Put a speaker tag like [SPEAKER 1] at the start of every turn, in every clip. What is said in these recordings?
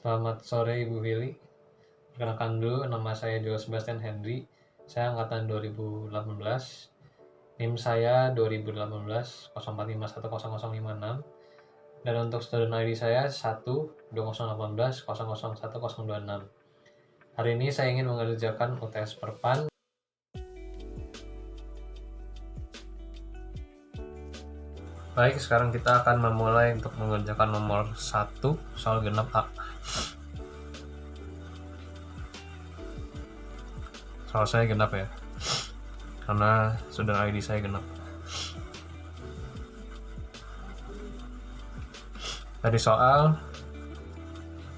[SPEAKER 1] Selamat sore Ibu Willy. Perkenalkan dulu, nama saya Joel Sebastian Henry. Saya angkatan 2018. NIM saya 2018 04510056. Dan untuk student ID saya 1 2018 001026. Hari ini saya ingin mengerjakan UTS Perpan. Baik, sekarang kita akan memulai untuk mengerjakan nomor 1 soal genap A. Soal saya genap ya, karena student ID saya genap. Dari soal,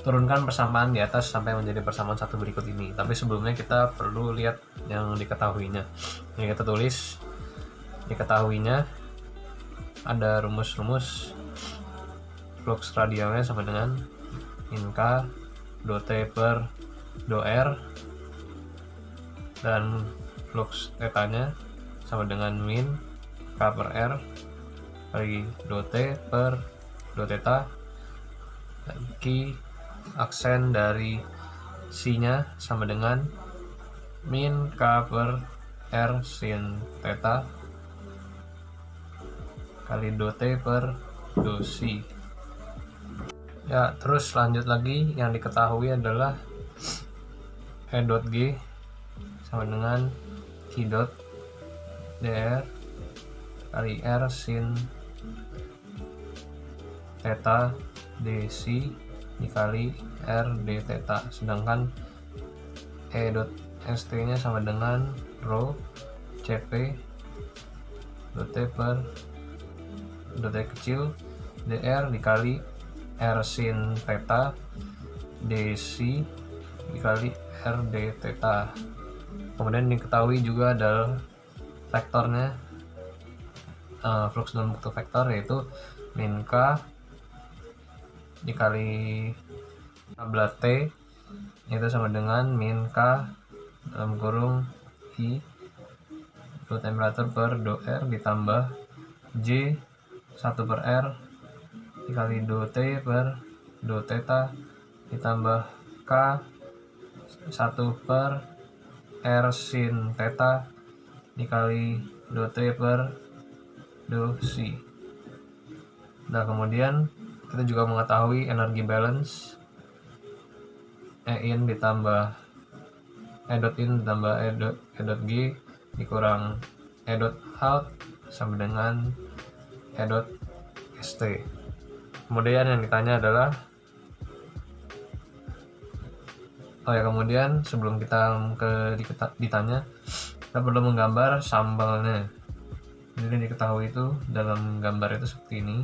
[SPEAKER 1] turunkan persamaan di atas sampai menjadi persamaan satu berikut ini. Tapi sebelumnya kita perlu lihat yang diketahuinya. Yang kita tulis diketahuinya ada rumus-rumus flux radialnya sama dengan min K dot T per dot R, dan flux tetanya sama dengan min K per R kali dot T per dot theta, dan Q aksen dari C nya sama dengan min K per R sin theta kali dot T per dot C. Ya, terus lanjut lagi, yang diketahui adalah E dot G sama dengan Q dot dr kali R sin theta dc dikali R d theta, sedangkan E dot st nya sama dengan rho cp dot T per dot T kecil dr dikali R sin theta dc dikali R d theta. Kemudian diketahui juga adalah vektornya, flux dalam bentuk vektor, yaitu min K dikali tabla T itu sama dengan min K dalam kurung I dot temperatur per dot R ditambah J 1 per R dikali dot T per dot theta ditambah K 1 per R sin theta dikali dot T per dot C. Nah, kemudian kita juga mengetahui energi balance, E in ditambah E dot in ditambah E dot G dikurang E dot out sama dengan E dot ST. Kemudian yang ditanya adalah, kemudian sebelum kita ditanya, kita perlu menggambar sampelnya. Jadi diketahui itu dalam gambar itu seperti ini.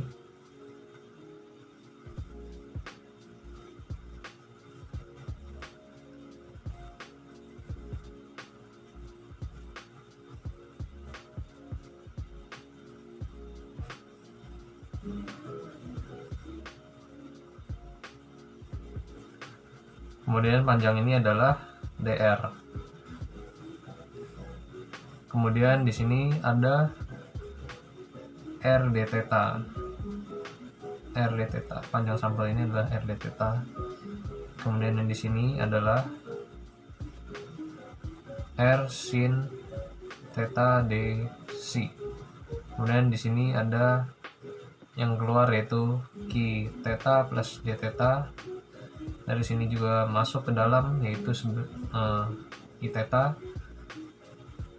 [SPEAKER 1] Kemudian panjang ini adalah dr. Kemudian di sini ada R d theta. R d theta, panjang sampel ini adalah R d theta. Kemudian yang di sini adalah R sin theta dc. Kemudian di sini ada yang keluar yaitu Q theta plus d theta. Dari sini juga masuk ke dalam yaitu I theta.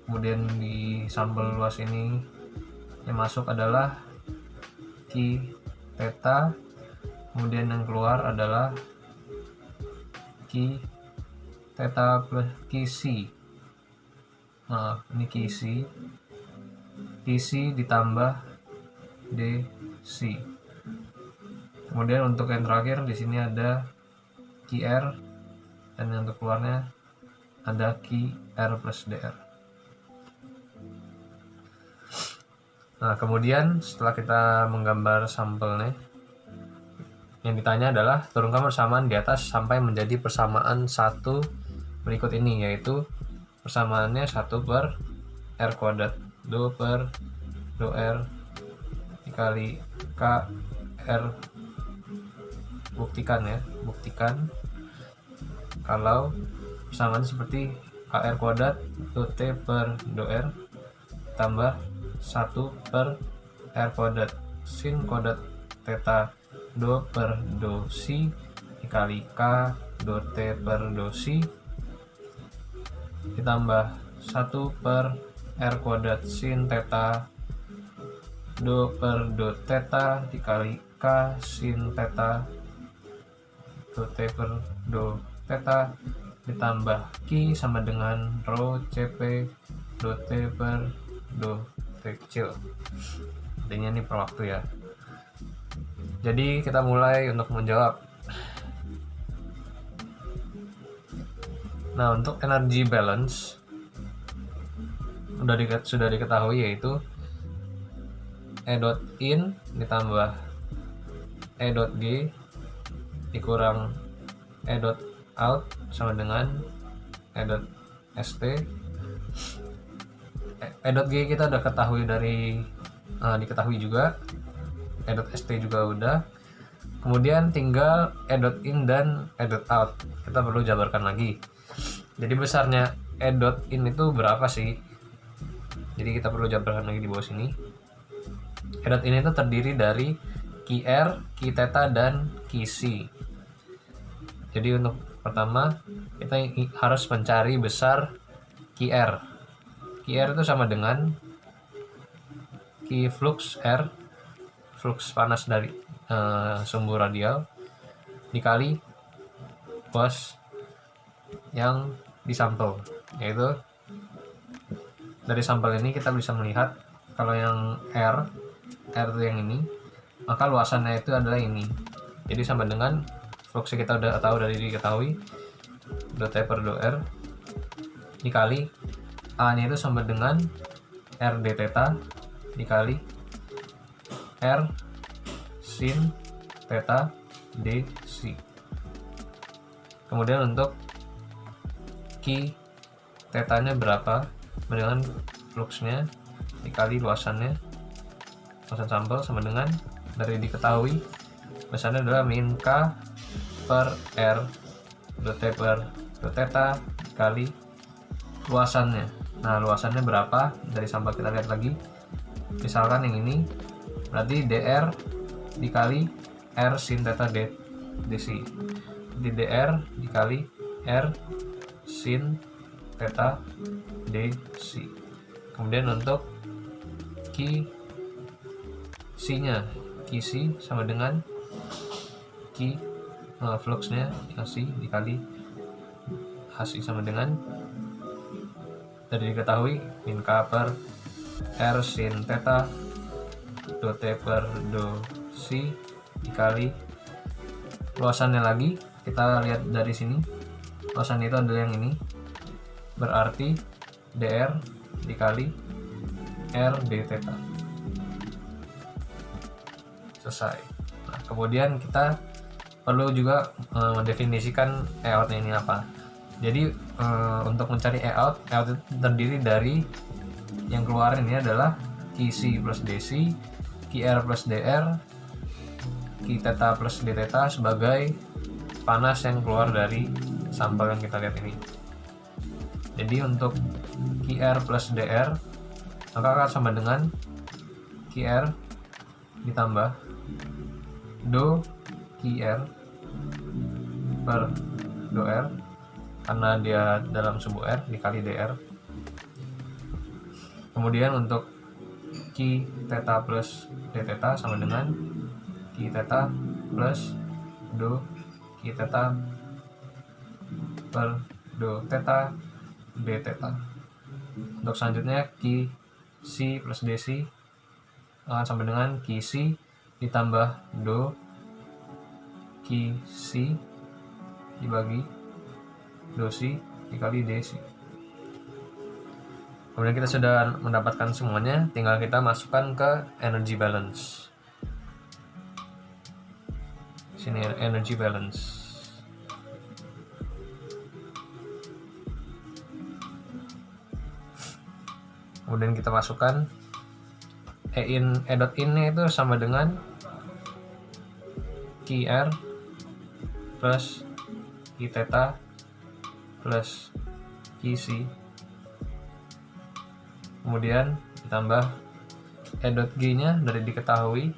[SPEAKER 1] Kemudian di sampel luas ini yang masuk adalah Q theta. Kemudian yang keluar adalah Q theta plus QC. Ini QC. QC ditambah DC. Kemudian untuk yang terakhir di sini ada QR, dan yang untuk keluarnya ada QR plus DR. Nah, kemudian setelah kita menggambar sampelnya, yang ditanya adalah turunkan persamaan di atas sampai menjadi persamaan satu berikut ini, yaitu persamaannya 1 per R kuadrat 2 per 2R dikali K R buktikan kalau persamaan seperti AR kuadrat dot T per dot R tambah 1 per R kuadrat sin kuadrat theta do per do si dikali K do T per do si ditambah 1 per R kuadrat sin theta do per do theta dikali K sin theta do T per do theta ditambah Q sama dengan rho CP do T per do T kecil. Intinya ini per waktu ya. Jadi kita mulai untuk menjawab. Nah, untuk energy balance sudah diketahui, yaitu E dot in ditambah E dot G dikurang E dot out sama dengan E dot st. E dot G kita udah diketahui juga, E dot st juga udah. Kemudian tinggal E dot in dan E dot out, kita perlu jabarkan lagi. Jadi besarnya E dot in itu berapa sih? Jadi kita perlu jabarkan lagi di bawah sini. E dot in itu terdiri dari QR, Q theta, dan QC. Jadi untuk pertama kita harus mencari besar QR. QR itu sama dengan Q flux R, flux panas dari sumbu radial, dikali luas yang disampel. Yaitu dari sampel ini kita bisa melihat kalau yang R itu yang ini, maka luasannya itu adalah ini. Jadi sama dengan flux kita udah tahu dari diketahui do T per do R dikali A nya itu sama dengan R d theta dikali R sin theta d c. Kemudian untuk Q theta nya berapa dengan fluxnya dikali luasan sampel sama dengan dari diketahui besarnya adalah min K per R dot T per dot theta dikali luasannya. Nah, luasannya berapa? Dari sampel kita lihat lagi. Misalkan yang ini berarti dr dikali R sin theta dc. Jadi dr dikali R sin theta dc. Kemudian untuk QC-nya, QC sama dengan Q fluxnya AC dikali AC sama dengan dari diketahui min K per R sin theta do T per do C dikali luasannya lagi. Kita lihat dari sini, luasan itu adalah yang ini, berarti dr dikali R d theta. Selesai. Nah, kemudian kita perlu juga mendefinisikan E out ini apa. Jadi untuk mencari E out terdiri dari yang keluar ini adalah QC plus DC, QR plus DR, Q theta plus D theta sebagai panas yang keluar dari sampel yang kita lihat ini. Jadi untuk QR plus DR maka akan sama dengan QR ditambah do QR per do R karena dia dalam sumbu R dikali DR. Kemudian untuk Q theta plus D theta sama dengan Q theta plus do Q theta per do theta D theta. Untuk selanjutnya QC plus DC akan sama dengan QC ditambah do QC dibagi do C dikali DC. Kemudian kita sudah mendapatkan semuanya, tinggal kita masukkan ke energy balance. Sini energy balance. Kemudian kita masukkan E dot in itu sama dengan QR plus I theta plus Ki si, kemudian ditambah E dot G nya dari diketahui,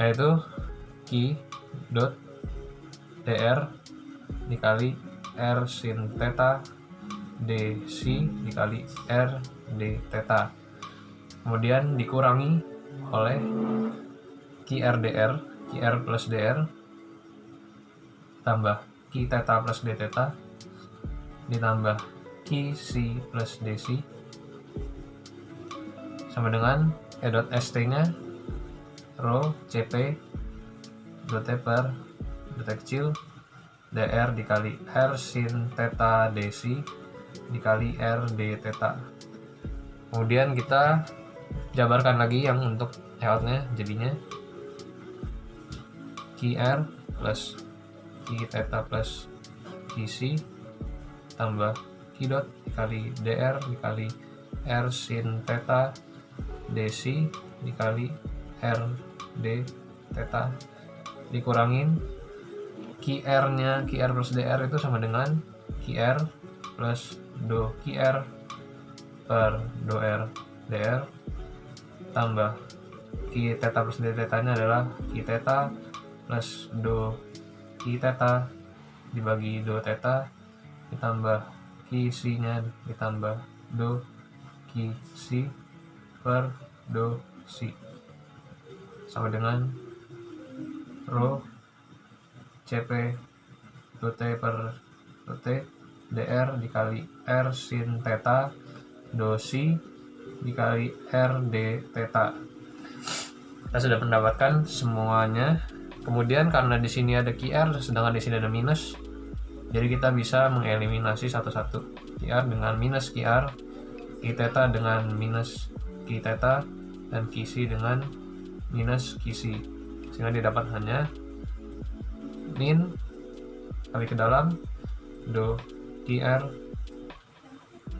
[SPEAKER 1] yaitu Ki dot dr dikali R sin theta dc dikali R d theta, kemudian dikurangi oleh Qr dr, Qr plus dr tambah Ki theta plus d theta ditambah Ki si plus dc sama dengan E dot st nya rho cp dot t per dot kecil dr dikali R sin theta dc dikali R d theta. Kemudian kita jabarkan lagi yang untuk layoutnya, jadinya Qr plus Ki theta plus Ki si tambah Ki dot dikali dr dikali R sin theta dc dikali R d theta dikurangin Qr nya, Qr plus dr itu sama dengan Qr plus do Qr per do R dr tambah Ki theta plus d theta nya adalah Ki theta plus do Ki theta dibagi do theta ditambah Ki si nya ditambah do Ki si per do si sama dengan rho cp do t per do t dr dikali R sin theta do si dikali R d theta. Kita sudah mendapatkan semuanya. Kemudian karena di sini ada Qr sedangkan di sini ada minus, jadi kita bisa mengeliminasi satu-satu. Qr dengan minus Qr, Ki theta dengan minus Ki theta, dan Ki si dengan minus Ki si, sehingga didapat hanya min kali ke dalam do Qr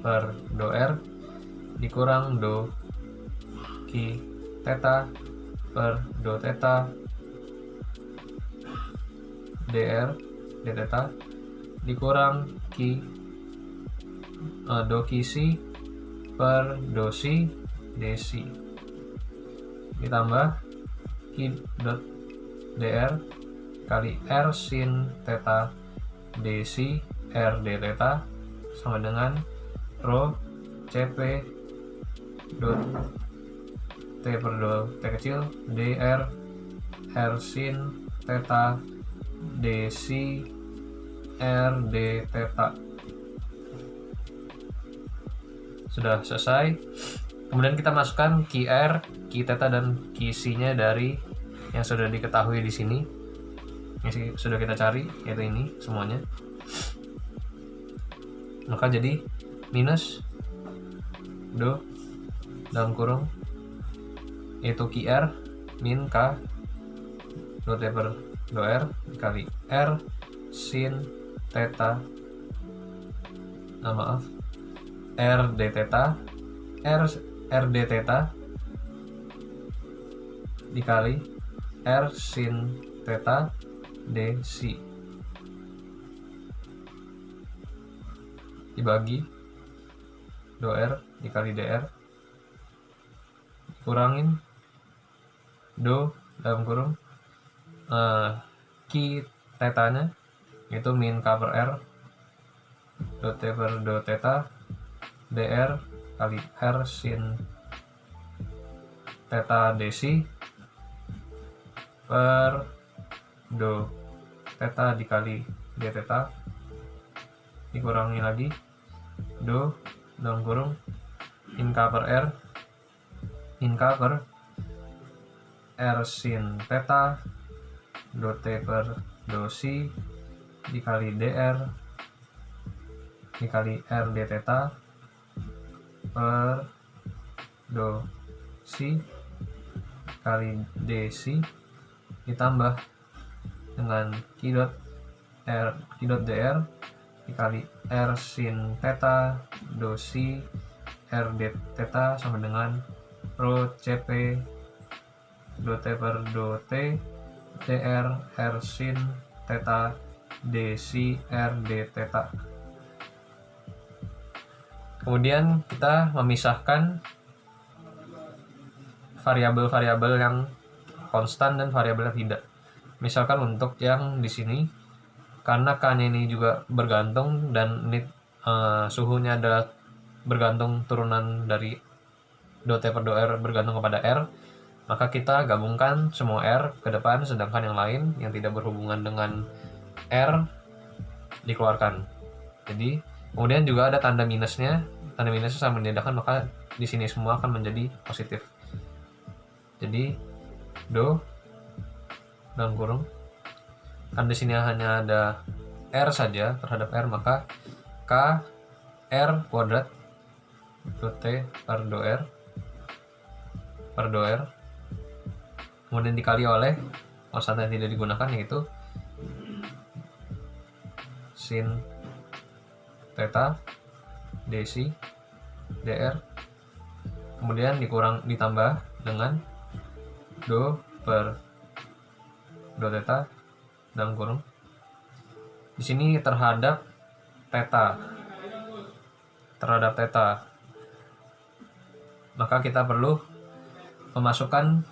[SPEAKER 1] per do R dikurang do Ki theta per do theta dr d theta dikurang do Ki si per do si dc ditambah Ki dot dr kali R sin theta dc R d theta sama dengan rho cp dot t per do t kecil dr R sin theta dc R d theta. Sudah selesai. Kemudian kita masukkan Qr, Ki theta dan Ki si nya dari yang sudah diketahui di sini. Yang sudah kita cari, yaitu ini semuanya. Maka jadi minus do dalam kurung yaitu Qr min K do T per do R dikali R sin theta R d theta R d theta dikali R sin theta dc dibagi do R dikali dr kurangin do dalam kurung Ki theta nya yaitu min K per R do T per do theta dr kali R sin theta dc per do theta dikali d theta dikurangi lagi do dalam kurung min K per R min K per R sin theta do T per do si dikali dr dikali R d theta per do si kali dc ditambah dengan Ki dot dr dikali R sin theta do si R d theta sama dengan rho cp do T per do T dr r sin theta d si r d theta. Kemudian kita memisahkan variabel-variabel yang konstan dan variabel yang tidak. Misalkan untuk yang di sini, karena K-nya ini juga bergantung dan ini suhunya adalah bergantung turunan dari dot T per dot R bergantung kepada R, maka kita gabungkan semua R ke depan, sedangkan yang lain yang tidak berhubungan dengan R dikeluarkan. Jadi kemudian juga ada tanda minusnya sama meniadakan, maka di sini semua akan menjadi positif. Jadi do dalam kurung, kan di sini hanya ada R saja terhadap R, maka K R kuadrat dot T per dot R kemudian dikali oleh konstan yang tidak digunakan, yaitu sin theta dc dr, kemudian ditambah dengan do per dot theta dalam kurung. Di sini terhadap theta, maka kita perlu memasukkan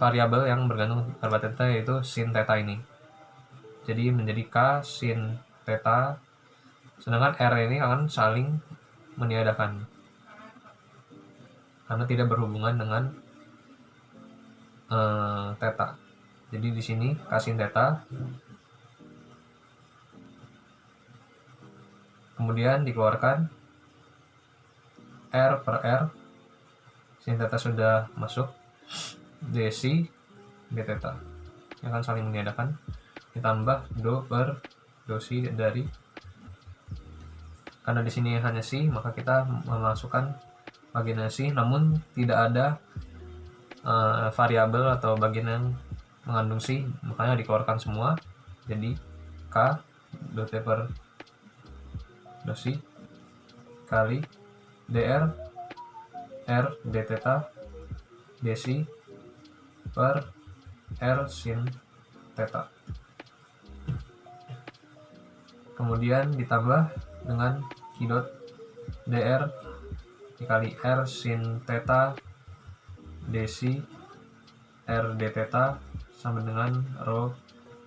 [SPEAKER 1] variabel yang bergantung pada theta, yaitu sin theta ini. Jadi menjadi K sin theta, sedangkan R ini akan saling meniadakan karena tidak berhubungan dengan theta. Jadi di sini K sin theta, kemudian dikeluarkan R per R, sin theta sudah masuk, dc d theta yang akan saling meniadakan, ditambah do per do si dari, karena di sini hanya si, maka kita memasukkan bagian si, namun tidak ada variabel atau bagian yang mengandung si, makanya dikeluarkan semua. Jadi K do T per do si kali dr R d theta dc per R sin theta, kemudian ditambah dengan Q dot dr dikali R sin theta dc R d theta sama dengan rho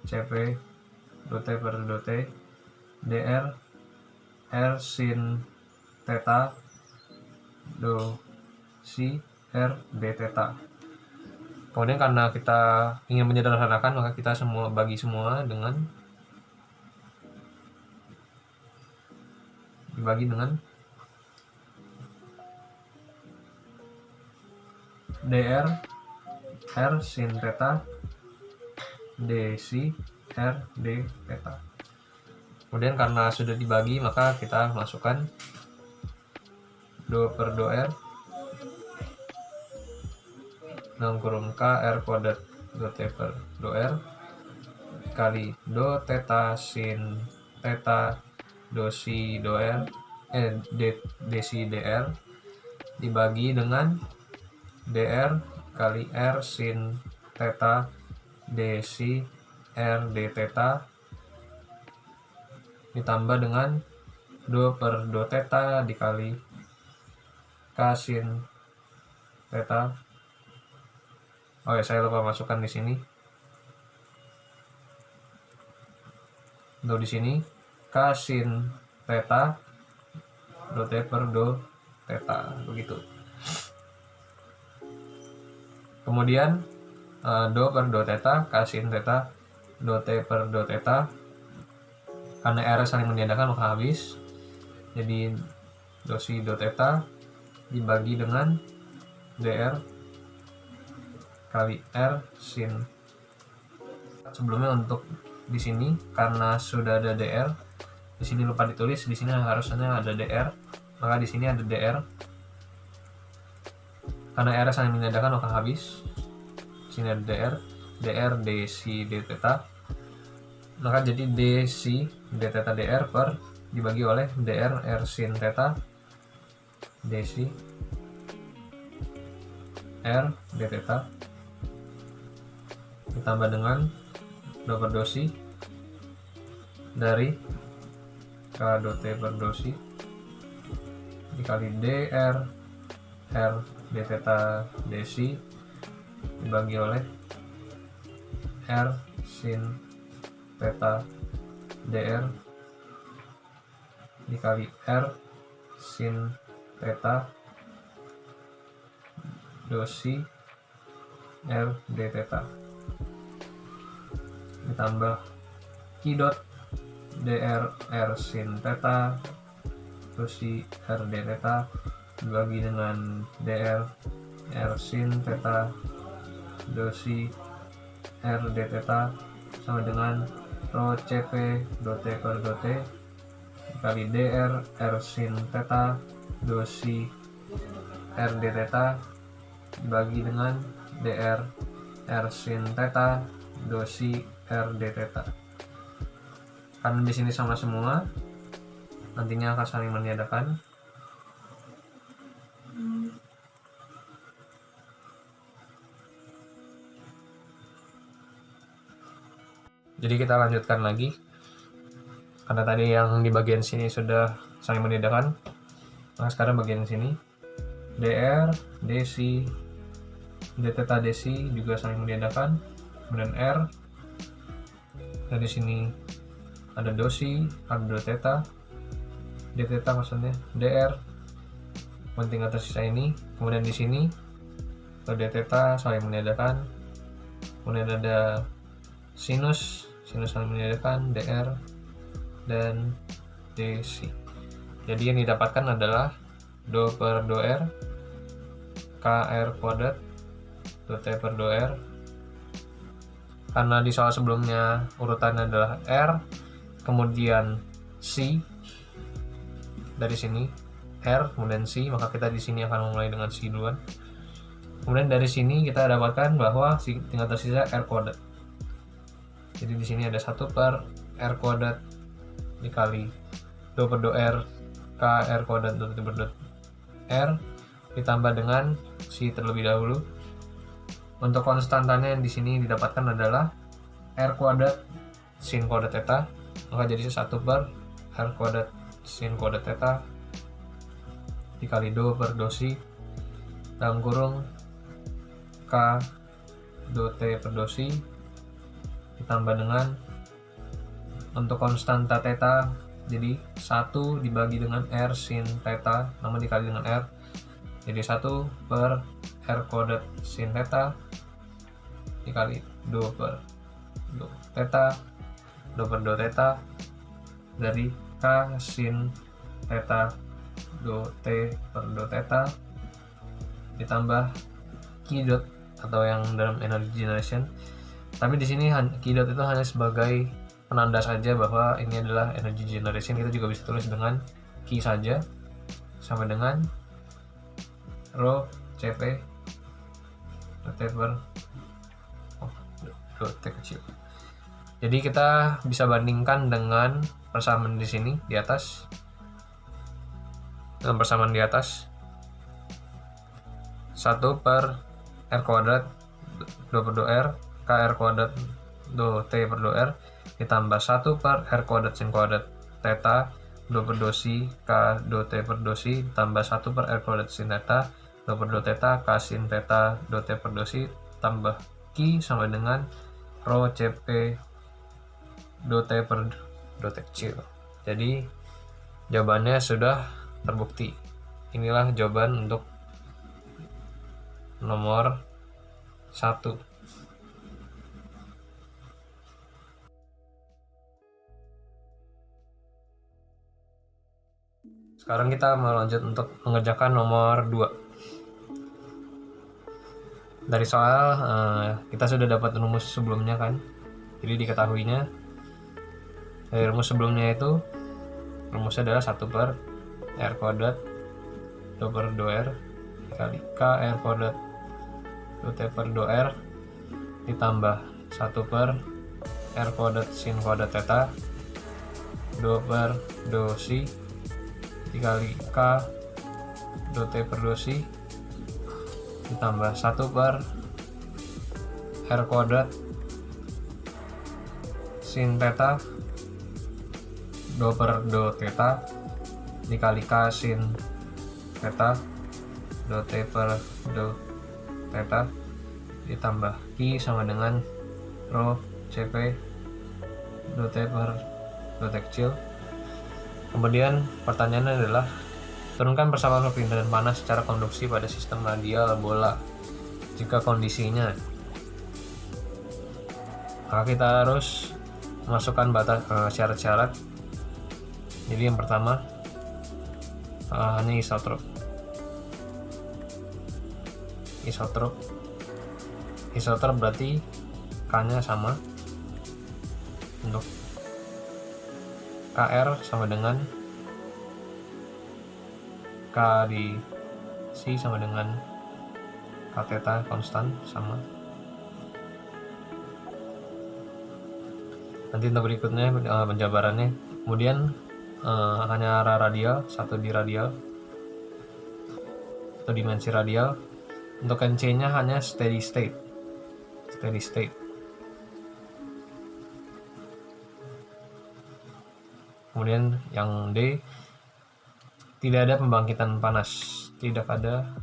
[SPEAKER 1] Cp dot T per dot T dr R sin theta do si R d theta. Kemudian karena kita ingin menyederhanakan, maka kita bagi semua dengan dibagi dengan dr R sin theta dc R d theta. Kemudian karena sudah dibagi, maka kita masukkan do per do R dalam kurung K R kuadrat do T per do R kali do theta sin theta do si do R dc dr dibagi dengan dr kali R sin theta dc R d theta ditambah dengan do per do theta dikali K sin theta. Oh ya, saya lupa masukkan di sini. Do di sini K sin theta do T per do theta, begitu. Kemudian do per do theta K sin theta do T per do theta, karena R saling meniadakan maka habis. Jadi do si do theta dibagi dengan dr kali R sin. Sebelumnya untuk di sini karena sudah ada dr, di sini lupa ditulis, di sini harusnya ada dr, maka di sini ada dr. Karena R saling meniadakan maka habis. Di sini ada dr dc d theta, maka jadi dc d theta dr per dibagi oleh dr R sin theta dc R d theta ditambah dengan do per do si dari k do t per do si dikali dr r d theta d si dibagi oleh r sin theta dr dikali r sin theta do si r d theta ditambah q dot dr r sin theta do si r d theta dibagi dengan dr r sin theta do si r d theta sama dengan rho cp do t per do t dikali dr r sin theta do si r d theta dibagi dengan dr r sin theta do si r d theta. Karena di sini sama semua, nantinya akan saling meniadakan. Jadi kita lanjutkan lagi. Karena tadi yang di bagian sini sudah saling meniadakan. Nah, sekarang bagian sini dr dc d theta dc juga saling meniadakan. Kemudian r dari sini ada do si r do theta d theta maksudnya dr tinggal tersisa ini. Kemudian di sini d theta saling meniadakan. Kemudian ada sinus saling meniadakan dr dan dc. Jadi yang didapatkan adalah do per do r kr kuadrat do t per do r. Karena di soal sebelumnya urutannya adalah r, kemudian c, dari sini r, kemudian c, maka kita di sini akan memulai dengan c duluan. Kemudian dari sini kita dapatkan bahwa tinggal tersisa r kuadrat. Jadi di sini ada 1 per r kuadrat dikali do per do r k r kuadrat do t per do r ditambah dengan c terlebih dahulu. Untuk konstantanya yang di sini didapatkan adalah r kuadrat sin kuadrat theta, maka jadi 1 per r kuadrat sin kuadrat theta dikali do per do si dalam kurung k do t per do si ditambah dengan untuk konstanta theta jadi 1 dibagi dengan r sin theta namun dikali dengan r jadi 1 per r kuadrat sin theta dikali do per do theta do per do theta dari k sin theta do t per do theta ditambah q dot atau yang dalam energy generation. Tapi di sini q dot itu hanya sebagai penanda saja bahwa ini adalah energy generation. Kita juga bisa tulis dengan q saja sama dengan rho cp do t per do t kecil. Jadi kita bisa bandingkan dengan persamaan di sini di atas. Dengan persamaan di atas 1 per r kuadrat do per do r kr kuadrat do t per do r ditambah 1 per r kuadrat sin kuadrat theta do per do si k do t per do si tambah 1 per r kuadrat sin theta do per do theta k sin theta do t per do si tambah q sama dengan rho cp do t per do t kecil. Jadi jawabannya sudah terbukti. Inilah jawaban untuk nomor 1. Sekarang kita mau lanjut untuk mengerjakan nomor 2. Dari soal kita sudah dapat rumus sebelumnya kan. Jadi diketahuinya dari rumus sebelumnya itu rumusnya adalah 1 per r kuadrat do per do r dikali k r kuadrat do t per do r ditambah 1 per r kuadrat sin kuadrat theta do per do si dikali k do t per do si ditambah 1 per r kuadrat sin theta do per do theta dikali K sin theta do T per do theta ditambah Q sama dengan rho Cp do T per do T kecil. Kemudian pertanyaannya adalah turunkan persamaan perpindahan panas secara konduksi pada sistem radial bola jika kondisinya. Maka kita harus masukkan batas syarat-syarat. Jadi yang pertama hanya isotrop. Isotrop berarti K-nya sama. Untuk KR sama dengan K di C sama dengan K theta konstan sama. Nanti untuk berikutnya penjabarannya. Kemudian hanya radial, satu di radial atau dimensi radial. Untuk NC-nya hanya steady state. Kemudian yang D, tidak ada pembangkitan panas, tidak ada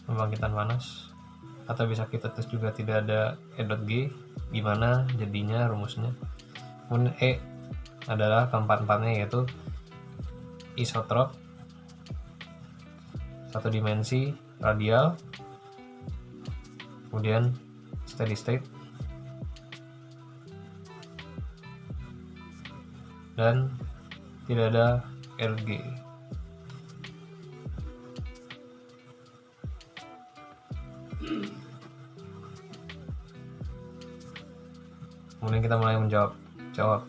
[SPEAKER 1] pembangkitan panas, atau bisa kita tulis juga tidak ada E.G, gimana jadinya rumusnya. Kemudian E adalah keempat-empatnya, yaitu isotrop, satu dimensi radial, kemudian steady state, dan tidak ada LG. Kemudian kita mulai menjawab.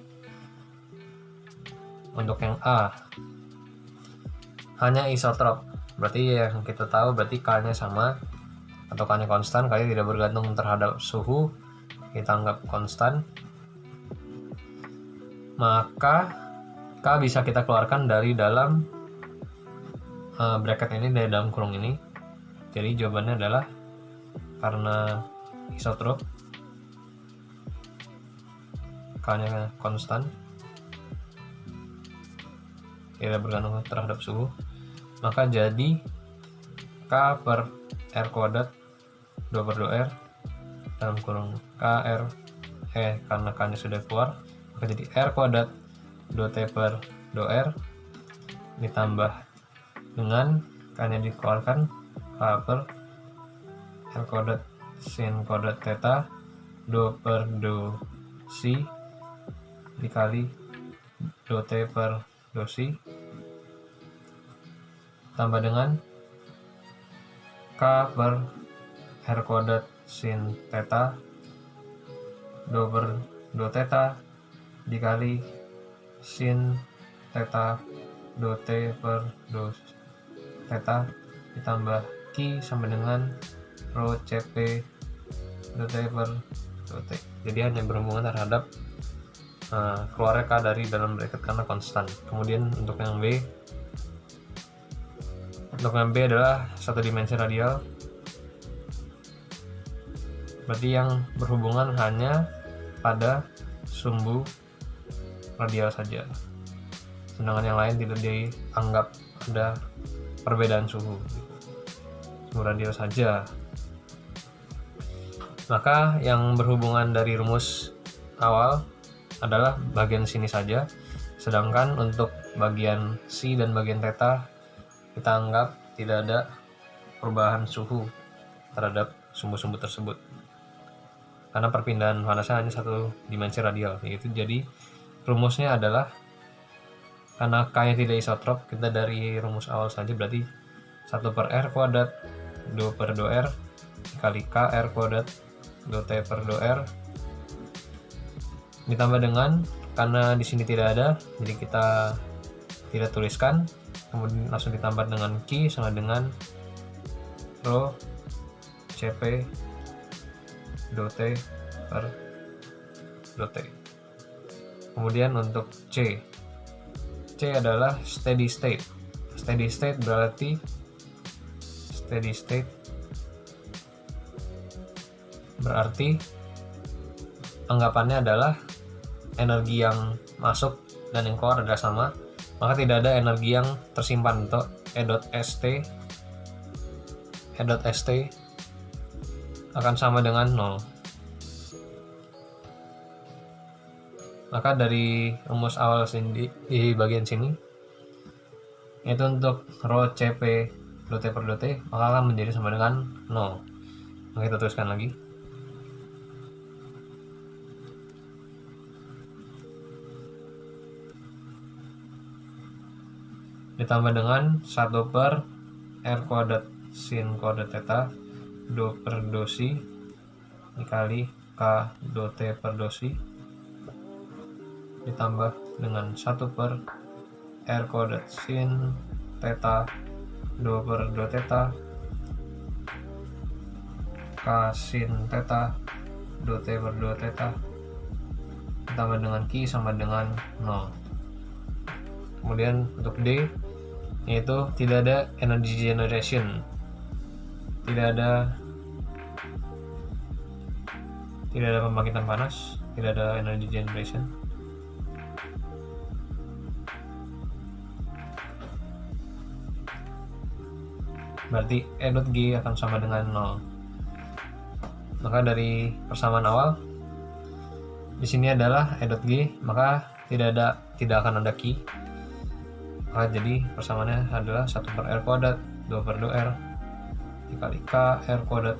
[SPEAKER 1] Untuk yang A, hanya isotrop, berarti yang kita tahu berarti K-nya sama atau K-nya konstan, K-nya tidak bergantung terhadap suhu, kita anggap konstan. Maka K bisa kita keluarkan dari dalam bracket ini, dari dalam kurung ini. Jadi jawabannya adalah karena isotrop, K-nya konstan, tidak bergantung terhadap suhu, maka jadi K per R kuadrat 2 per 2R dalam kurung KR karena K-nya sudah keluar, maka jadi R kuadrat 2T per 2R ditambah dengan K-nya dikeluarkan, K per R kuadrat sin kuadrat theta 2 per 2 C dikali 2T per 2C tambah dengan K per R kuadrat sin theta 2 per 2 theta dikali sin theta 2T per 2 theta ditambah Q sama dengan rho Cp 2T per 2T. Jadi hanya berhubungan terhadap keluarnya K dari dalam bracket karena konstan. Kemudian untuk yang B, adalah satu dimensi radial, berarti yang berhubungan hanya pada sumbu radial saja, sedangkan yang lain tidak dianggap ada perbedaan suhu, sumbu radial saja. Maka yang berhubungan dari rumus awal adalah bagian sini saja, sedangkan untuk bagian C dan bagian theta kita anggap tidak ada perubahan suhu terhadap sumbu-sumbu tersebut karena perpindahan panasnya hanya satu dimensi radial. Yaitu jadi rumusnya adalah karena K-nya tidak isotrop, kita dari rumus awal saja, berarti 1 per R kuadrat 2 per 2R dikali K R kuadrat 2T per 2R ditambah dengan, karena di sini tidak ada jadi kita tidak tuliskan, kemudian langsung ditambah dengan Q sama dengan rho Cp 2T per 2T. Kemudian untuk C adalah steady state. Steady state berarti anggapannya adalah energi yang masuk dan yang keluar adalah sama, maka tidak ada energi yang tersimpan untuk E.st akan sama dengan 0. Maka dari rumus awal sini di bagian sini, yaitu untuk rho Cp dot T per dot T, maka akan menjadi sama dengan 0. Maka kita tuliskan lagi. Ditambah dengan 1 per R kuadrat sin kuadrat theta 2 per do si dikali K do T per do si, ditambah dengan 1 per R kuadrat sin theta 2 per do theta K sin theta do T per do theta, ditambah dengan Q sama dengan 0. Kemudian untuk D, yaitu tidak ada energy generation, tidak ada pembangkitan panas, tidak ada energy generation. Berarti E dot G akan sama dengan 0. Maka dari persamaan awal di sini adalah E dot G, maka tidak akan ada Q. Maka jadi persamaannya adalah 1 per R kuadrat 2 per do R dikali K R kuadrat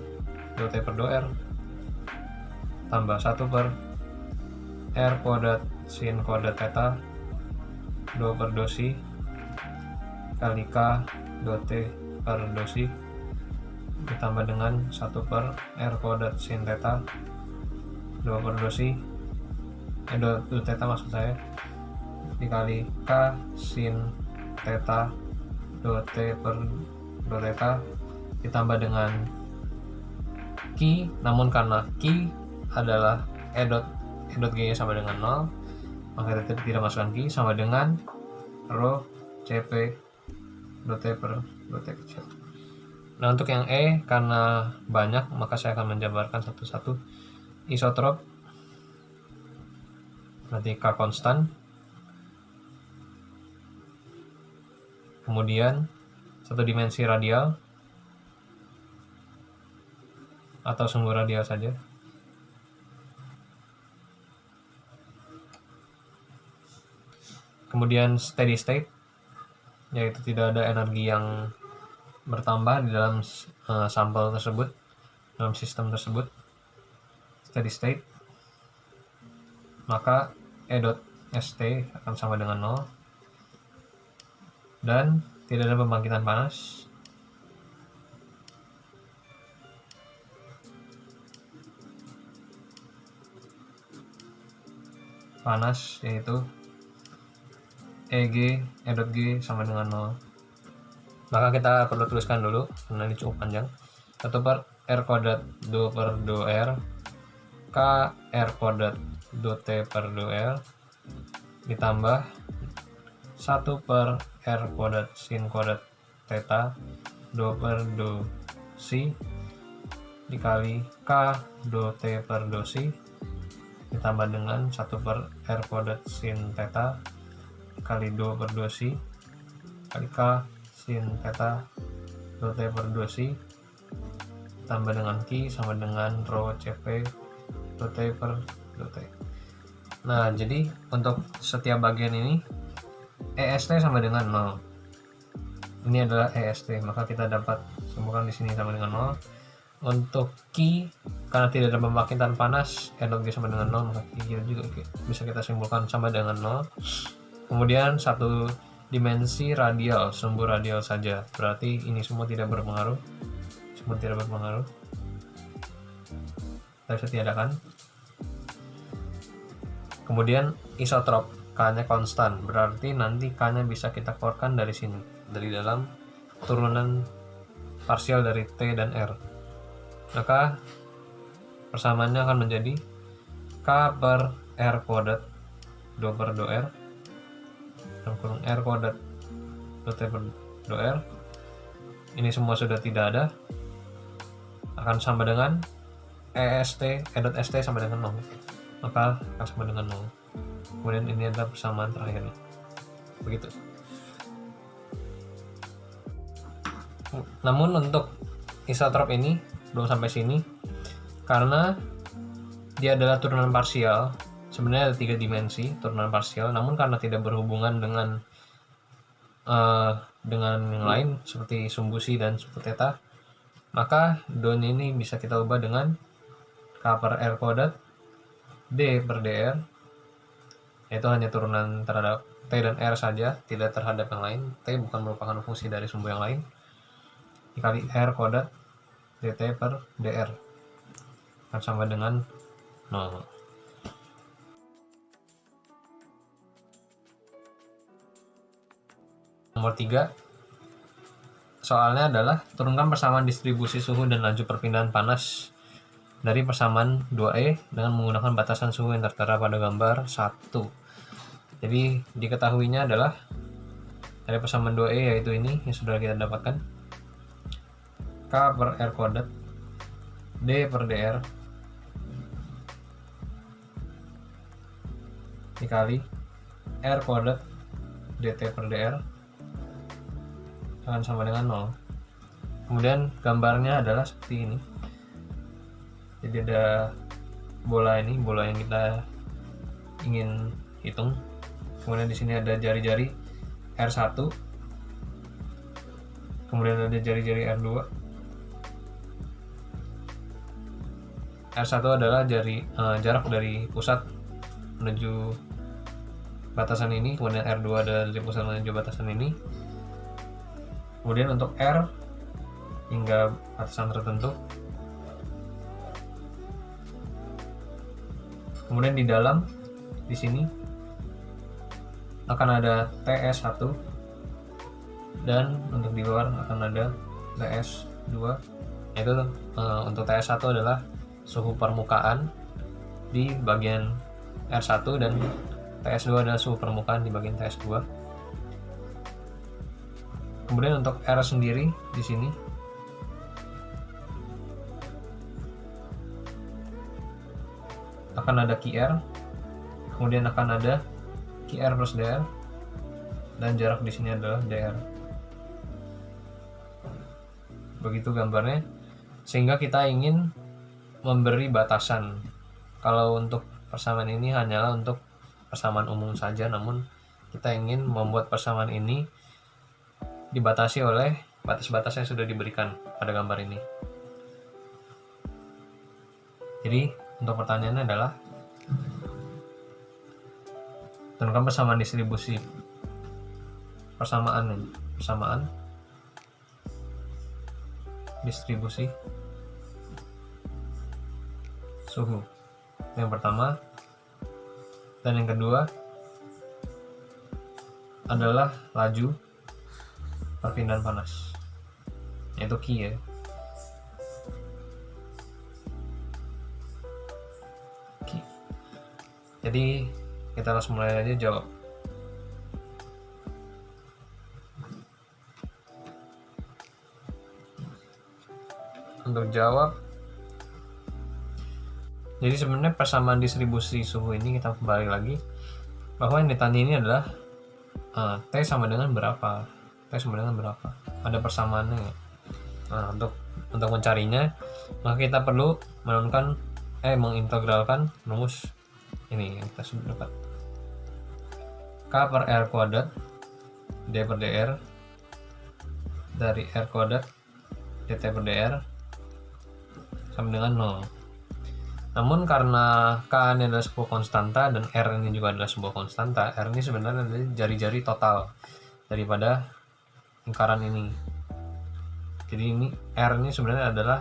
[SPEAKER 1] do T per do R tambah 1 per R kuadrat sin kuadrat theta 2 per do si kali K do T per do si ditambah dengan 1 per R kuadrat sin theta 2 per do si do theta maksud saya dikali K sin theta do T per do theta ditambah dengan Q, namun karena Q adalah E dot G sama dengan 0, maka kita tidak masukkan Q, sama dengan rho Cp do T per do T kecil. Nah untuk yang E, karena banyak maka saya akan menjabarkan satu-satu. Isotrop berarti K konstan, kemudian satu dimensi radial atau sumbu radial saja, kemudian steady state, yaitu tidak ada energi yang bertambah di dalam sampel tersebut, dalam sistem tersebut, steady state, maka E dot st akan sama dengan 0 dan tidak ada pembangkitan panas. Panas yaitu E dot G sama dengan 0. Maka kita perlu tuliskan dulu karena ini cukup panjang. 1 per R kuadrat 2 per do R K R kuadrat do T per do R ditambah 1 per R kuadrat sin kuadrat theta 2 per do si dikali K do T per do si ditambah dengan 1 per R kuadrat sin theta kali 2 per do si kali K sin theta do T per do si tambah dengan Q sama dengan rho Cp do T per do T. Nah jadi untuk setiap bagian ini EST sama dengan 0. Ini adalah EST, maka kita dapat simpulkan di sini sama dengan 0. Untuk Q, karena tidak ada pembangkitan panas, E dot G sama dengan 0, maka Q juga bisa kita simpulkan sama dengan 0. Kemudian satu dimensi radial, sumbu radial saja, berarti ini semua tidak berpengaruh. Semua tidak berpengaruh. Kita bisa tiadakan. Kemudian isotrop, K-nya konstan, berarti nanti K-nya bisa kita keluarkan dari sini, dari dalam turunan parsial dari T dan R. Maka persamaannya akan menjadi K per R kuadrat 2 per do R dalam kurung R kuadrat do T per do R. Ini semua sudah tidak ada, akan sama dengan e.st sama dengan 0, maka akan sama dengan 0. Kemudian ini adalah persamaan terakhirnya. Begitu. Namun untuk isotrop ini belum sampai sini, karena dia adalah turunan parsial. Sebenarnya ada 3 dimensi turunan parsial, namun karena tidak berhubungan dengan yang lain seperti sumbusi dan sumbu theta, maka don ini bisa kita ubah dengan K per R kuadrat D per dr, yaitu hanya turunan terhadap T dan R saja, tidak terhadap yang lain. T bukan merupakan fungsi dari sumbu yang lain, dikali R kuadrat dt per dr akan sama dengan 0. Nomor 3, soalnya adalah turunkan persamaan distribusi suhu dan laju perpindahan panas dari persamaan 2E dengan menggunakan batasan suhu yang tertera pada gambar 1. Jadi diketahuinya adalah dari persamaan 2E, yaitu ini yang sudah kita dapatkan, K per R kuadrat D per dr dikali R kuadrat dt per dr akan sama dengan 0. Kemudian gambarnya adalah seperti ini. Jadi ada bola ini, bola yang kita ingin hitung. Kemudian di sini ada jari-jari R1. Kemudian ada jari-jari R2. R1 adalah jarak dari pusat menuju batasan ini, kemudian R2 adalah dari pusat menuju batasan ini. Kemudian untuk R hingga batasan tertentu. Kemudian di dalam di sini akan ada TS1 dan untuk di luar akan ada TS2. Yaitu untuk TS1 adalah suhu permukaan di bagian R1 dan TS2 adalah suhu permukaan di bagian TS2. Kemudian untuk R sendiri di sini akan ada QR, kemudian akan ada QR plus DR, dan jarak di sini adalah DR. Begitu gambarnya, sehingga kita ingin memberi batasan. Kalau untuk persamaan ini hanyalah untuk persamaan umum saja, namun kita ingin membuat persamaan ini dibatasi oleh batas-batas yang sudah diberikan pada gambar ini. Jadi untuk pertanyaannya adalah tentukan persamaan distribusi persamaan distribusi suhu yang pertama, dan yang kedua adalah laju perpindahan panas, yaitu Q ya. Q. Jadi kita langsung mulai aja jawab. Untuk jawab, jadi sebenarnya persamaan distribusi suhu ini kita kembali lagi bahwa yang ditanya ini adalah T sama dengan berapa. T sama dengan berapa? Ada persamaannya nggak? Nah, untuk mencarinya, maka kita perlu mengintegralkan rumus ini yang kita sudah dapat. K per R kuadrat D per dr dari R kuadrat dt per dr sama dengan 0. Namun karena K ini adalah sebuah konstanta dan R ini juga adalah sebuah konstanta, R ini sebenarnya adalah jari-jari total daripada lingkaran ini. Jadi ini R ini sebenarnya adalah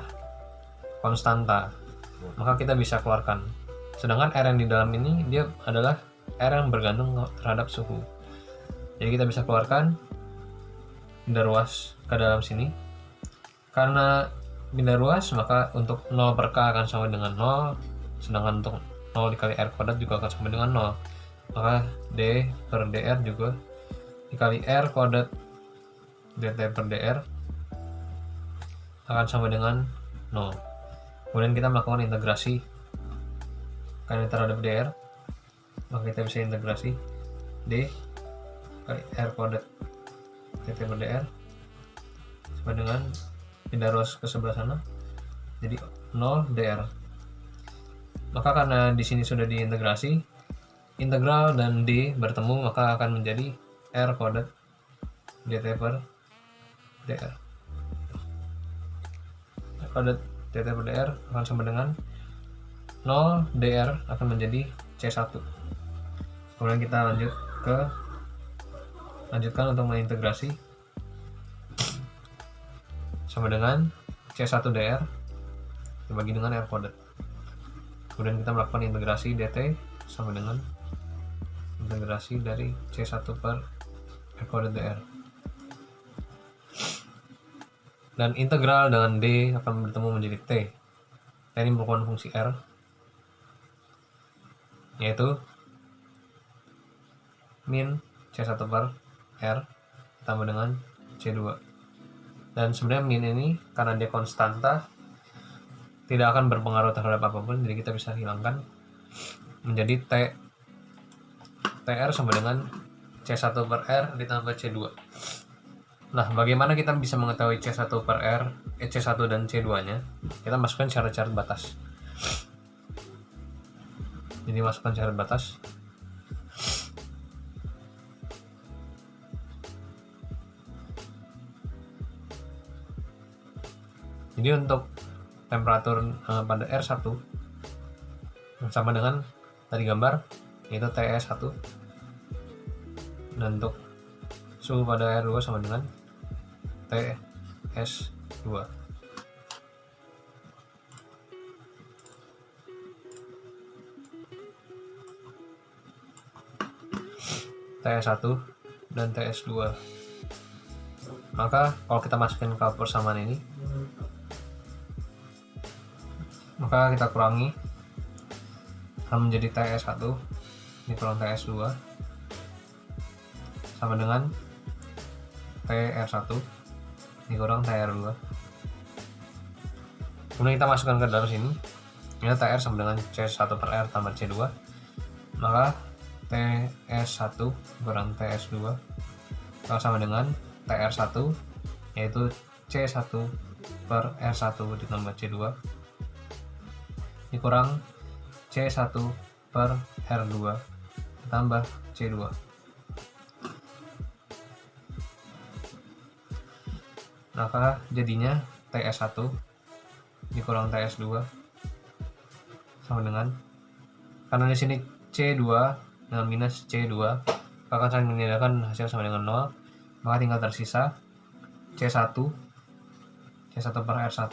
[SPEAKER 1] konstanta, maka kita bisa keluarkan. Sedangkan R yang di dalam ini dia adalah R yang bergantung terhadap suhu. Jadi kita bisa keluarkan pindah ruas ke dalam sini. Karena pindah ruas, maka untuk 0 per K akan sama dengan 0, sedangkan untuk 0 dikali R kuadrat juga akan sama dengan 0. Maka D per dr juga dikali R kuadrat dt per dr akan sama dengan 0. Kemudian kita melakukan integrasi karena terhadap dr, maka kita bisa integrasi d kali r kuadrat dt per dr sama dengan pindah ruas ke sebelah sana jadi 0 dr. Maka karena di sini sudah diintegrasi, integral dan d bertemu, maka akan menjadi r kuadrat dt per dr. R kuadrat dt per dr akan sama dengan 0 dr akan menjadi c1. Kemudian kita lanjutkan untuk mengintegrasi sama dengan c1 dr dibagi dengan r kuadrat. Kemudian kita melakukan integrasi dt sama dengan integrasi dari c1 per r kuadrat dr. Dan integral dengan d akan bertemu menjadi t. T ini merupakan fungsi r, yaitu min c1 per r ditambah dengan c2. Dan sebenarnya min ini karena dia konstanta tidak akan berpengaruh terhadap apapun, jadi kita bisa hilangkan menjadi tr sama dengan c1 per r ditambah c2. Nah, bagaimana kita bisa mengetahui c1 per r, c1 dan c2 nya? Kita masukkan syarat-syarat batas. Jadi masukkan syarat batas. Jadi untuk temperatur pada R1 sama dengan tadi gambar, yaitu TS1, dan untuk suhu pada R2 sama dengan TS2. TS1 dan TS2. Maka kalau kita masukin ke persamaan ini, maka kita kurangi akan menjadi TS1 dikurang TS2 sama dengan TR1 dikurang TR2. Kemudian kita masukkan ke dalam sini, ini TR sama dengan C1 per R tambah C2, maka TS1 kurang TS2 sama dengan TR1, yaitu C1 per R1 ditambah C2 dikurang C1 per R2 ditambah C2. Maka jadinya TS1 dikurang TS2 sama dengan, karena di sini C2 dengan minus C2 akan saling meninggalkan, hasil sama dengan 0, maka tinggal tersisa C1 per R1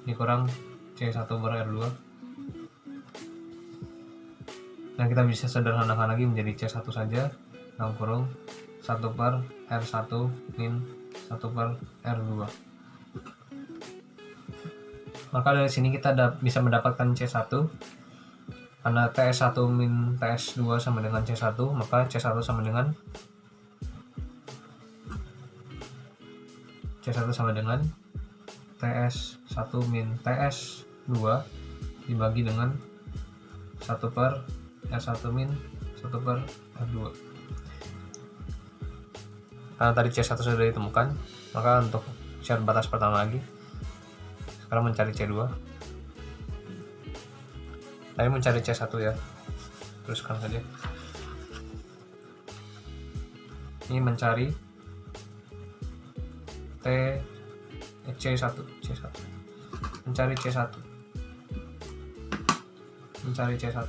[SPEAKER 1] dikurang C1 per R2, dan kita bisa sederhanakan lagi menjadi C1 saja dalam kurung 1 per R1 min 1 per R2. Maka dari sini kita bisa mendapatkan C1. Karena TS1 min TS2 sama dengan C1, maka C1 sama dengan TS1 min TS2 dibagi dengan 1 per R1 min 1 per R2. Karena tadi C1 sudah ditemukan, maka untuk syarat batas pertama lagi, sekarang mencari C2. Tadi mencari C1 ya, teruskan saja. Ini mencari C1, mencari C1, mencari C1.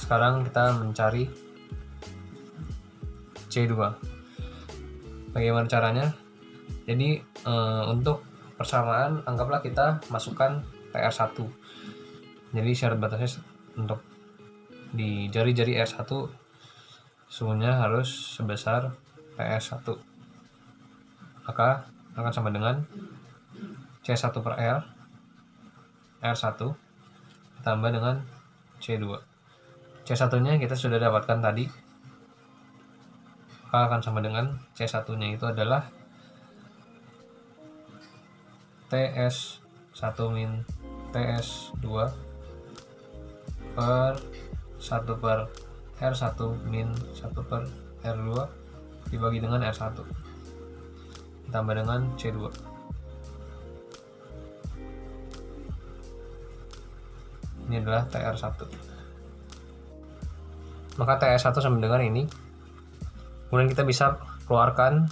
[SPEAKER 1] Sekarang kita mencari C2. Bagaimana caranya? Jadi untuk persamaan, anggaplah kita masukkan TR1. Jadi syarat batasnya untuk di jari-jari R1 suhunya harus sebesar TS1. Maka akan sama dengan C1 per R, R1 ditambah dengan C2. C1 nya kita sudah dapatkan tadi, maka akan sama dengan C1 nya itu adalah TS1 min TS2 per 1 per R1 min 1 per R2 dibagi dengan R1 ditambah dengan C2. Ini adalah TR1. Maka TR1 sama dengan ini. Kemudian kita bisa keluarkan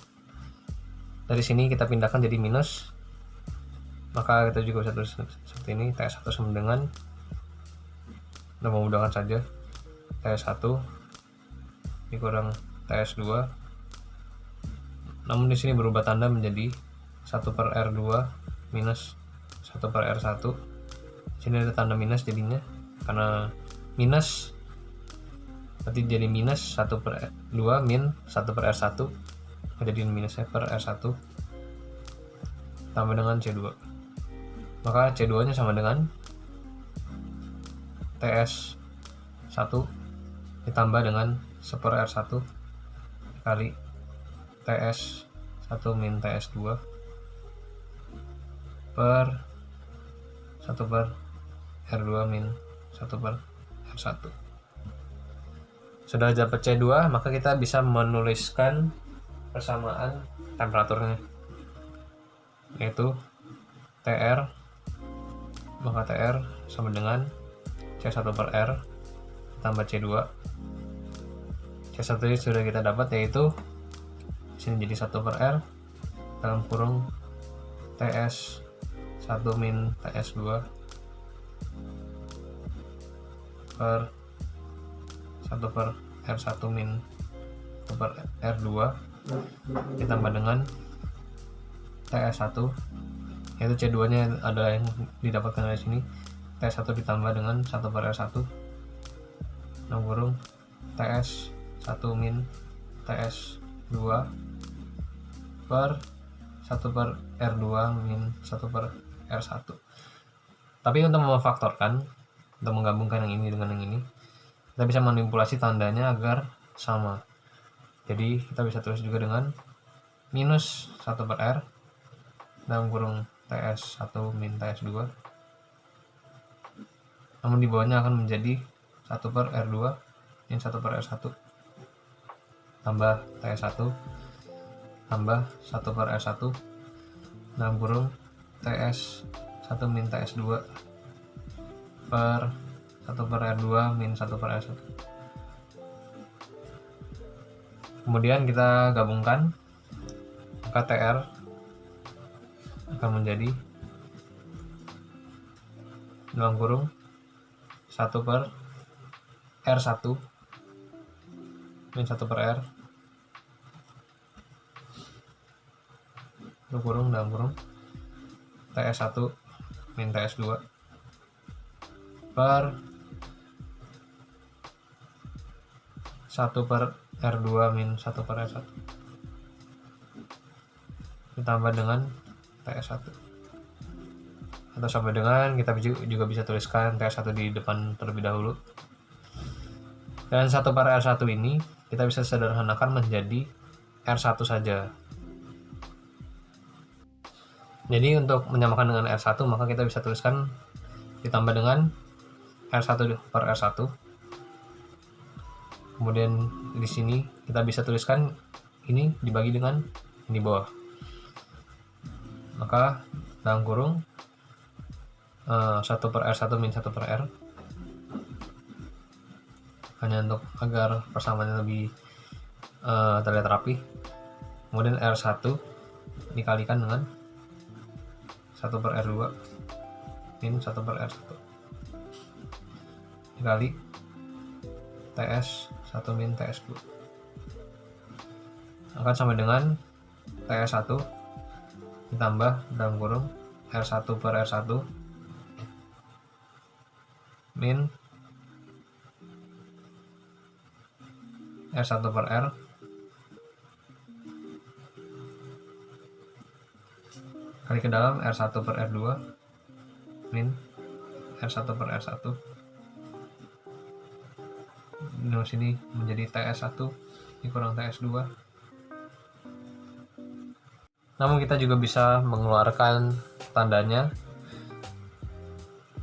[SPEAKER 1] dari sini, kita pindahkan jadi minus. Maka kita juga bisa tulis seperti ini, TS1 sama dengan, kita memudahkan saja, TS1 dikurang TS2. Namun di sini berubah tanda menjadi 1 per R2 minus 1 per R1. Sini ada tanda minus jadinya, karena minus berarti jadi minus 1 per 2 min 1 per R1, jadi minusnya per R1 tambah dengan C2. Maka C2 nya sama dengan TS1 ditambah dengan 1 per R1 kali TS1 min TS2 per 1 per R2 min 1 per R1. Sudah dapat C2, maka kita bisa menuliskan persamaan temperaturnya, yaitu TR, maka TR sama dengan C1 per R tambah C2. C1 ini sudah kita dapat, yaitu sini jadi 1 per R dalam kurung TS1 min TS2 per 1 per R1 min 1 per R2 ditambah dengan TS1, yaitu C2 nya adalah yang didapatkan dari sini, TS1 ditambah dengan 1 per R1 dalam kurung TS1 min TS2 per 1 per R2 min 1 per R1. Tapi untuk memfaktorkan, untuk menggabungkan yang ini dengan yang ini, kita bisa manipulasi tandanya agar sama. Jadi kita bisa tulis juga dengan minus 1 per R dalam kurung TS1 min TS2, namun di bawahnya akan menjadi 1 per R2 min 1 per R1 tambah TS1 tambah 1 per R1 dalam kurung TS1 min TS2 per 1 per R2 min 1 per R1. Kemudian kita gabungkan, maka TR akan menjadi dalam kurung 1 per R1 min 1 per R dalam kurung TS1 min TS2 per 1 per R2 min 1 per R1 ditambah dengan TS1, atau sama dengan, kita juga bisa tuliskan TS1 di depan terlebih dahulu. Dan 1 per R1 ini kita bisa sederhanakan menjadi R1 saja. Jadi untuk menyamakan dengan R1, maka kita bisa tuliskan ditambah dengan R1 per R1. Kemudian di sini kita bisa tuliskan ini dibagi dengan ini bawah. Maka dalam kurung 1 per R1 min 1 per R, hanya untuk agar persamaannya lebih terlihat rapi. Kemudian R1 dikalikan dengan 1 per R2 min 1 per R1 dikali TS1 min TS2 akan sama dengan TS1 ditambah dalam kurung R1 per R1 min R1 per R kali ke dalam R1 per R2 min R1 per R1. Di sini menjadi TS1 dikurang TS2. Namun kita juga bisa mengeluarkan tandanya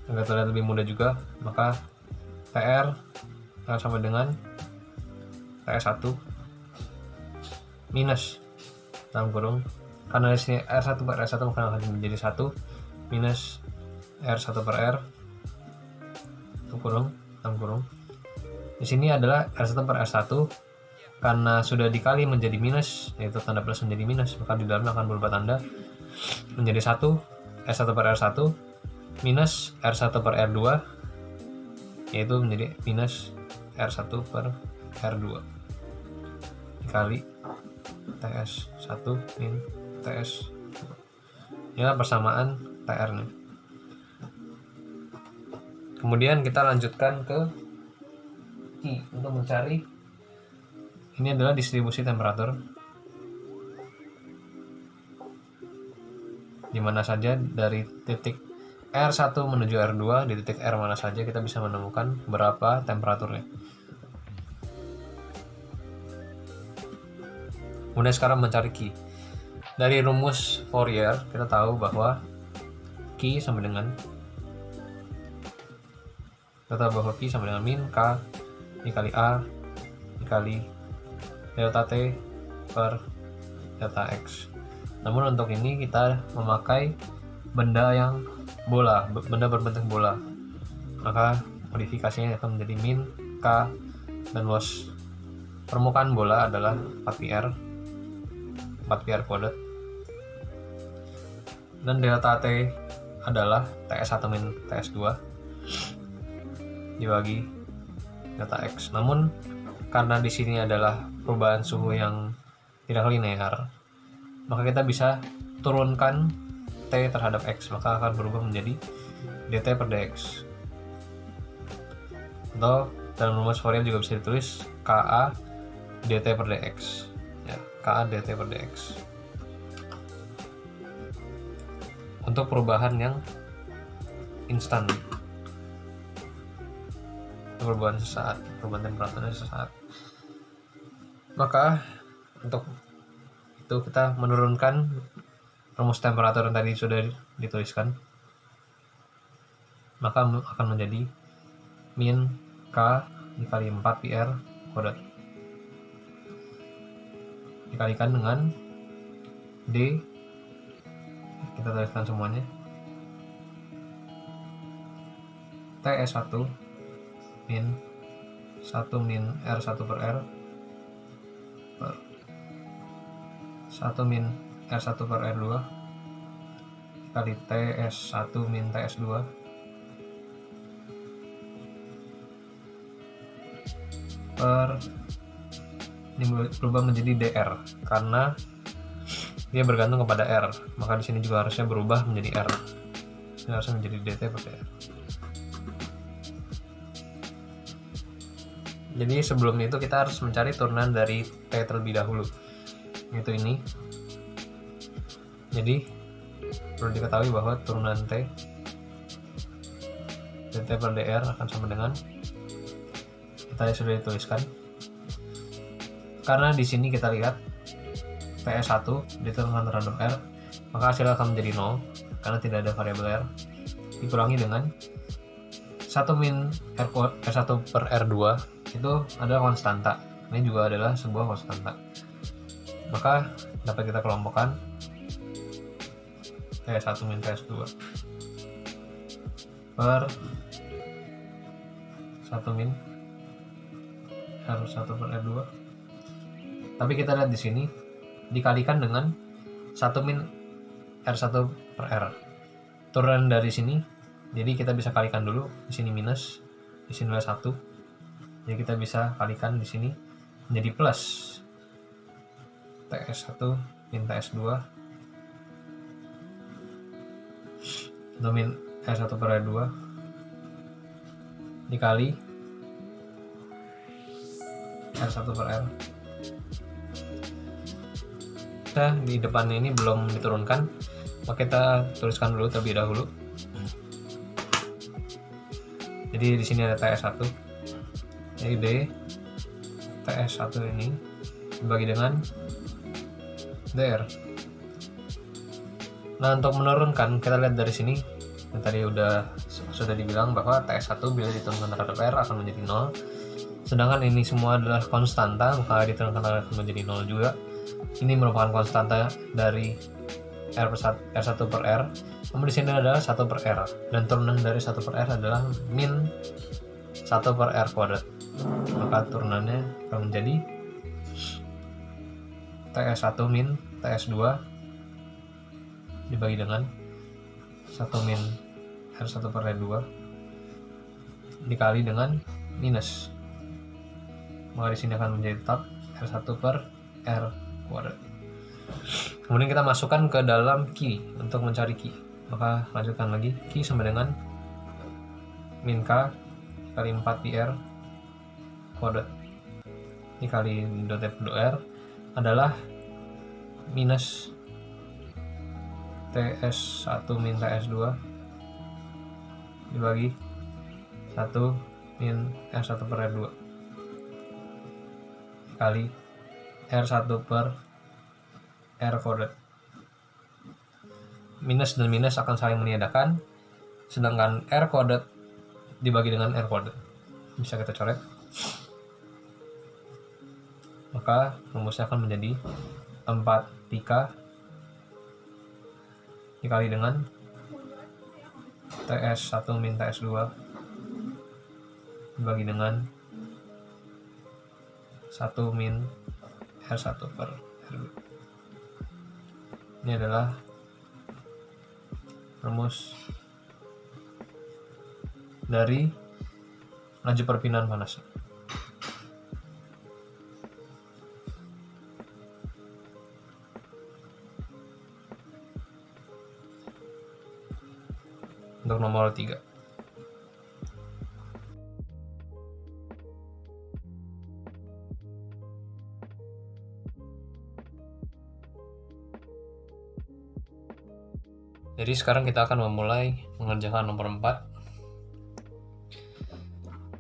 [SPEAKER 1] agar terlihat lebih mudah juga, maka TR akan sama dengan TS1 minus dalam kurung, karena di sini R1 per R1 maka akan menjadi 1 minus R1 per R kurung dalam kurung. Di sini adalah R1 per R1 karena sudah dikali menjadi minus, yaitu tanda plus menjadi minus, maka di dalamnya akan berubah tanda menjadi 1 R1 per R1 minus R1 per R2, yaitu menjadi minus R1 per R2 dikali TS1 min TS2. Inilah persamaan TR nya. Kemudian kita lanjutkan ke Q untuk mencari, ini adalah distribusi temperatur di mana saja dari titik R1 menuju R2, di titik R mana saja kita bisa menemukan berapa temperaturnya. Kemudian sekarang mencari Q. Dari rumus Fourier kita tahu bahwa Q sama dengan min K dikali A dikali delta T per delta X. Namun untuk ini kita memakai benda berbentuk bola, maka modifikasinya akan menjadi min K, dan luas permukaan bola adalah 4 PR kuadrat, dan delta T adalah TS1 min TS2 dibagi delta X. Namun karena di sini adalah perubahan suhu yang tidak linear, maka kita bisa turunkan T terhadap X, maka akan berubah menjadi dt per dx. Atau dalam rumus Fourier juga bisa ditulis Ka dt per dx. Ya, Ka dt per dx. Untuk perubahan yang instan, perubahan sesaat, perubahan temperaturnya sesaat. Maka untuk itu kita menurunkan rumus temperatur yang tadi sudah dituliskan, maka akan menjadi min K dikali 4 PR kuadrat dikalikan dengan D, kita tuliskan semuanya, TS1 min 1 min R1 per R per 1 min R1 per R2 kali TS1 min TS2 per, ini berubah menjadi DR karena dia bergantung kepada R, maka di sini juga harusnya berubah menjadi R. Ini harusnya menjadi dt per DR. Jadi sebelum itu kita harus mencari turunan dari T terlebih dahulu, yaitu ini. Jadi perlu diketahui bahwa turunan T dt per dr akan sama dengan, kita sudah dituliskan, karena di sini kita lihat TS1 diturunkan terhadap R, maka hasilnya akan menjadi 0 karena tidak ada variabel R, dikurangi dengan 1 min R1 per R2 itu adalah konstanta. Ini juga adalah sebuah konstanta, maka dapat kita kelompokkan TS1 min TS2 per 1 min R1 per R2. Tapi kita lihat di sini dikalikan dengan 1 min R1 per R. Turunan dari sini, jadi kita bisa kalikan dulu, di sini minus, di sini adalah 1. Jadi kita bisa kalikan di sini menjadi plus TS1 min TS2 atau min R1 per R2 dikali R1 per R. Nah, di depannya ini belum diturunkan, maka kita tuliskan dulu terlebih dahulu. Jadi di sini ada TS1, jadi D TS1 ini dibagi dengan DR. Nah, untuk menurunkan, kita lihat dari sini yang tadi sudah dibilang bahwa TS1 bila diturunkan terhadap R akan menjadi 0, sedangkan ini semua adalah konstanta, maka diturunkan akan menjadi 0 juga. Ini merupakan konstanta dari R1 per R, namun di sini adalah 1 per R, dan turunan dari 1 per R adalah min 1 per R kuadrat, maka turunannya akan menjadi TS1 min TS2 dibagi dengan 1 min R1 per R2 dikali dengan minus, maka di sini akan menjadi tetap R1 per R kuadrat. Kemudian kita masukkan ke dalam Q untuk mencari Q, maka lanjutkan lagi. Q sama dengan min K kali 4 pi R kuadrat dikali dot F dot R adalah minus TS1 min TS2 dibagi 1 min R1 per R2 kali R1 per R kuadrat. Minus dan minus akan saling meniadakan, sedangkan R kuadrat dibagi dengan R kuadrat bisa kita coret, maka rumusnya akan menjadi 4 pi K dikali dengan TS1 min TS2 dibagi dengan 1 min R1 per R2. Ini adalah rumus dari laju perpindahan panas. Untuk nomor 3. Jadi sekarang kita akan memulai mengerjakan nomor 4.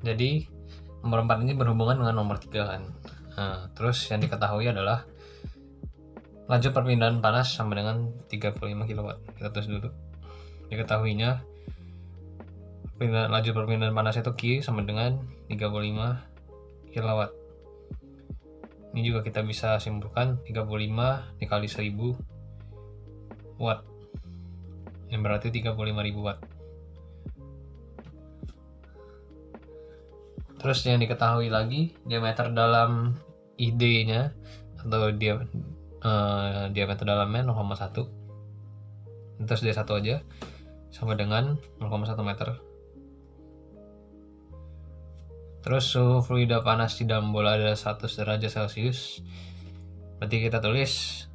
[SPEAKER 1] Jadi nomor 4 ini berhubungan dengan nomor 3 kan. Nah, terus yang diketahui adalah laju perpindahan panas sama dengan 35 kW. Kita tulis dulu. Diketahuinya laju perpindahan panas itu Q sama dengan 35 kW. Ini juga kita bisa simpulkan 35 dikali 1000 watt, yang berarti 35.000 watt. Terus yang diketahui lagi, diameter dalam ID-nya atau diameter dalamnya 0,1. Terus D1 aja sama dengan 0,1 meter. Terus suhu fluida panas di dalam bola adalah 100 derajat Celcius. Berarti kita tulis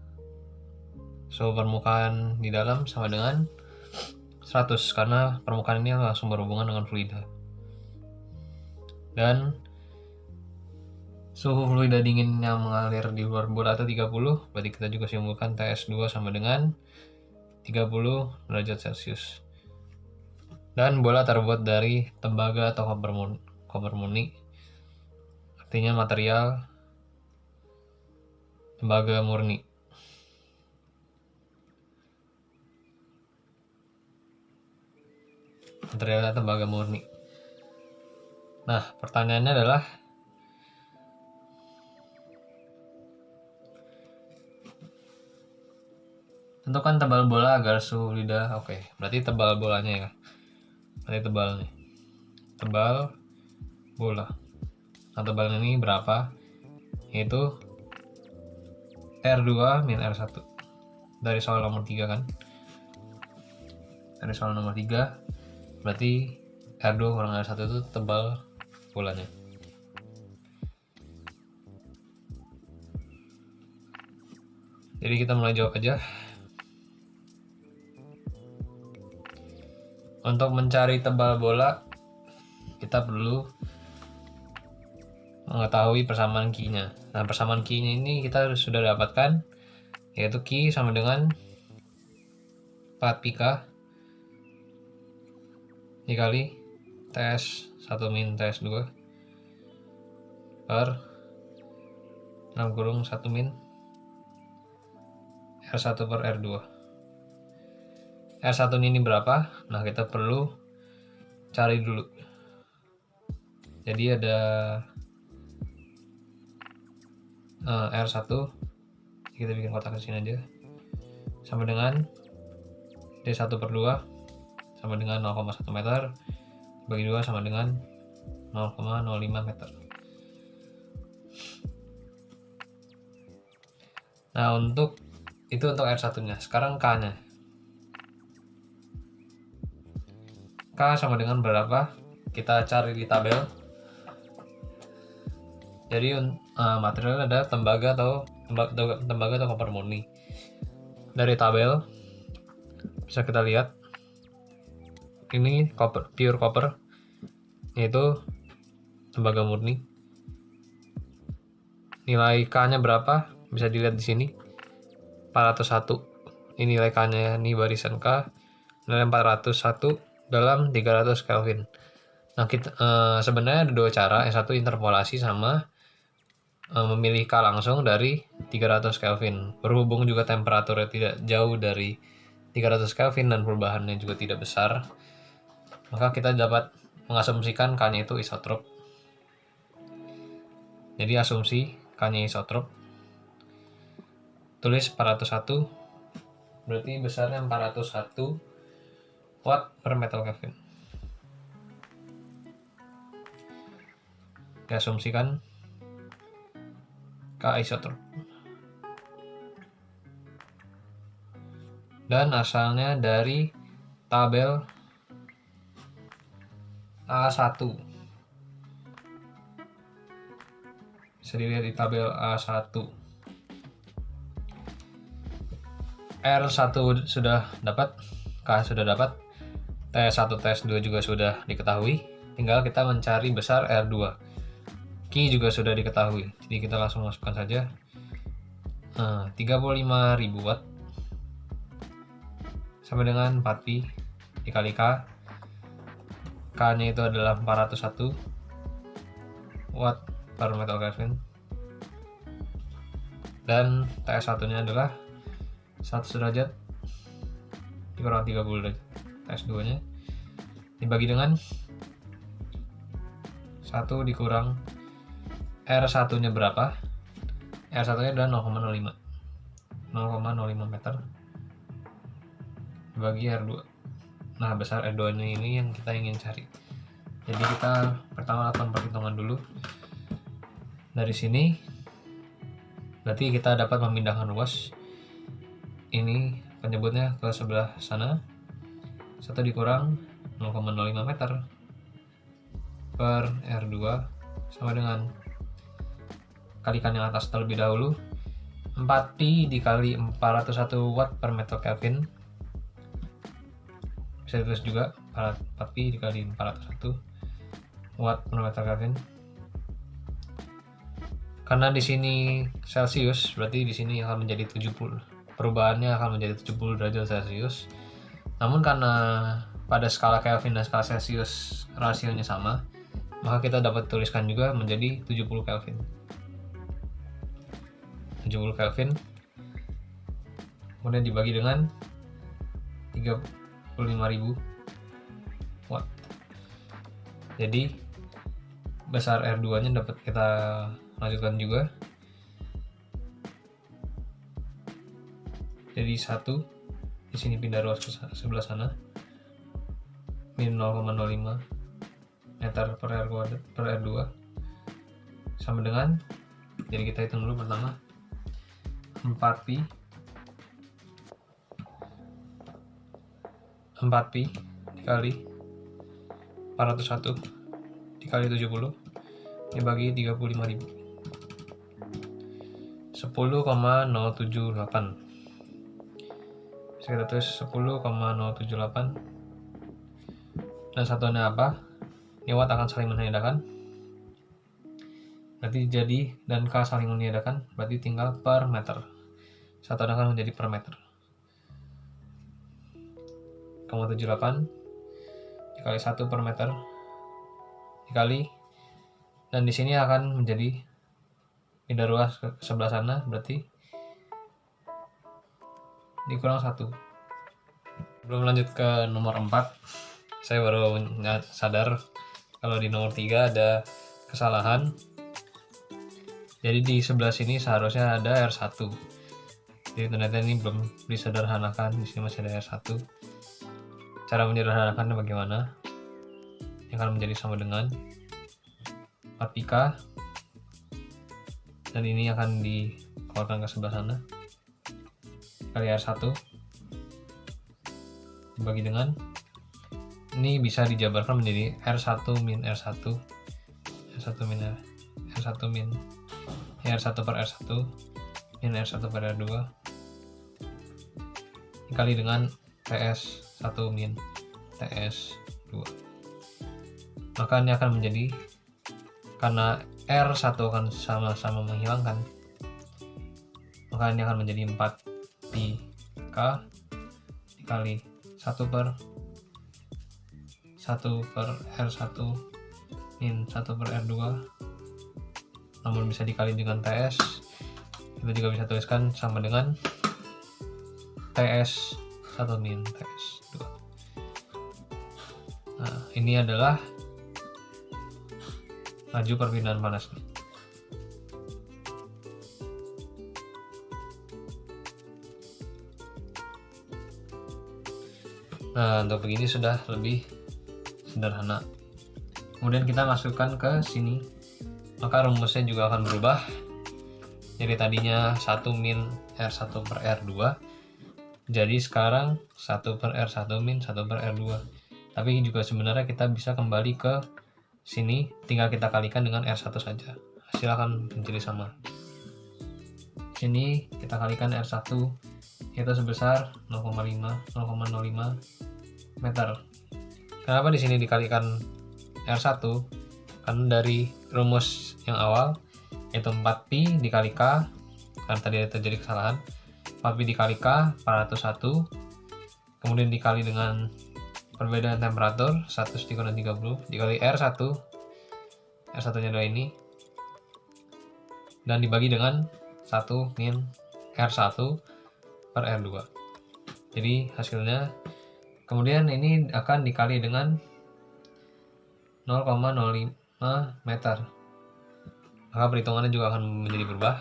[SPEAKER 1] suhu permukaan di dalam sama dengan 100, karena permukaan ini langsung berhubungan dengan fluida. Dan suhu fluida dingin yang mengalir di luar bola itu 30, berarti kita juga simpulkan TS2 sama dengan 30 derajat Celcius. Dan bola terbuat dari tembaga atau koper murni, artinya material tembaga murni. Materialnya tembaga murni. Nah, pertanyaannya adalah tentukan tebal bola agar suhu lidah. Oke, berarti tebal bolanya ya. Berarti tebal nih. Tebal bola. Nah, tebal ini berapa? Yaitu R2 min R1. Dari soal nomor 3 kan. Dari soal nomor 3 berarti R2 kurang R1 itu tebal bolanya. Jadi kita mulai jawab aja. Untuk mencari tebal bola, kita perlu mengetahui persamaan Q-nya. Nah, persamaan Q-nya ini kita sudah dapatkan, yaitu Q sama dengan 4 pi K dikali TS1 min TS2 per 6 kurung 1 min R1 per R2. R1 ini berapa? Nah, kita perlu cari dulu. Jadi ada R1, kita bikin kotak di sini aja, sama dengan D1/2 sama dengan 0,1 meter, bagi 2 sama dengan 0,05 meter. Nah, untuk R1-nya. Sekarang K-nya. K sama dengan berapa? Kita cari di tabel. Jadi materialnya ada tembaga atau koper murni. Dari tabel bisa kita lihat ini pure copper, yaitu tembaga murni. Nilai K-nya berapa? Bisa dilihat di sini. 401. Ini nilai K-nya, ini barisan K. Nilai 401 dalam 300 Kelvin. Nah, kita sebenarnya ada dua cara. Yang satu interpolasi sama memilih K langsung dari 300 Kelvin. Berhubung juga temperaturnya tidak jauh dari 300 Kelvin dan perubahannya juga tidak besar, maka kita dapat mengasumsikan K-nya itu isotrop. Jadi asumsi K-nya isotrop. Tulis 401, berarti besarnya 401 watt per meter Kelvin. Diasumsikan K isotrop. Dan asalnya dari tabel A1. Bisa dilihat di tabel A1. R1 sudah dapat, K sudah dapat, T1, T2 juga sudah diketahui. Tinggal kita mencari besar R2. Q juga sudah diketahui. Jadi kita langsung masukkan saja. 35.000 watt sama dengan 4pi dikali K. K-nya itu adalah 401 watt per meter Kelvin. Dan TS1-nya adalah 100 derajat dikurang 30 derajat. TS2-nya dibagi dengan 1 dikurang R1-nya berapa? R1-nya adalah 0,05 meter dibagi R2. Nah, besar R2-nya ini yang kita ingin cari. Jadi kita pertama lakukan perhitungan dulu. Dari sini berarti kita dapat memindahkan ruas ini penyebutnya ke sebelah sana. 1 dikurang 0,05 meter per R2 sama dengan, kalikan yang atas terlebih dahulu, 4pi dikali 401 watt per meter Kelvin. Bisa ditulis juga 4pi dikali 401 watt per meter Kelvin. Karena di sini Celsius, berarti di sini akan menjadi 70. Perubahannya akan menjadi 70 derajat Celsius. Namun karena pada skala Kelvin dan skala Celsius rasionya sama, maka kita dapat tuliskan juga menjadi 70 Kelvin. 70 Kelvin kemudian dibagi dengan 35.000 watt. Jadi besar R2-nya dapat kita lanjutkan juga. Jadi 1 di sini pindah ruas ke sebelah sana, min 0,05 meter per R2 sama dengan, jadi kita hitung dulu pertama, 4pi dikali 401 dikali 70 dibagi 35.000, 10,078. Bisa kita tulis 10,078. Dan satuannya apa? Ini watt akan saling meniadakan. Berarti jadi, dan K saling meniadakan, berarti tinggal per meter. Satuan akan menjadi per meter. 0,78 dikali 1 per meter dikali, dan di sini akan menjadi pindah ruas ke sebelah sana, berarti dikurang 1. Sebelum lanjut ke nomor 4, saya baru sadar kalau di nomor 3 ada kesalahan. Jadi di sebelah sini seharusnya ada R1. Jadi ternyata ini belum disederhanakan, di sini masih ada R1. Cara menyederhanakannya bagaimana? Yang akan menjadi sama dengan 4πk, dan ini akan dikeluarkan ke sebelah sana kali R1 dibagi dengan, ini bisa dijabarkan menjadi R1 min R1 R1 min R1 min R1 per R1 min R1 per R2 dikali dengan TS1 min TS2. Maka ini akan menjadi, karena R1 akan sama-sama menghilangkan, maka ini akan menjadi 4πk dikali 1 per R1 min 1 per R2, namun bisa dikali dengan TS. Kita juga bisa tuliskan sama dengan TS1 min TS2. Nah, ini adalah laju perpindahan panasnya. Nah, untuk begini sudah lebih sederhana. Kemudian kita masukkan ke sini, maka rumusnya juga akan berubah. Jadi tadinya 1 min R1 per R2, jadi sekarang 1 per R1 min 1 per R2. Tapi juga sebenarnya kita bisa kembali ke sini, tinggal kita kalikan dengan R1 saja, hasil akan menjadi sama. Sini kita kalikan R1, yaitu sebesar 0,05 meter. Kenapa di sini dikalikan R1? Karena dari rumus yang awal, yaitu 4π dikali K, karena tadi terjadi kesalahan, 4π dikali K 401, kemudian dikali dengan perbedaan temperatur 100/30 dikali R1 nya adalah ini, dan dibagi dengan 1 min R1 per R2. Jadi hasilnya, kemudian ini akan dikali dengan 0,05 meter, maka perhitungannya juga akan menjadi berubah.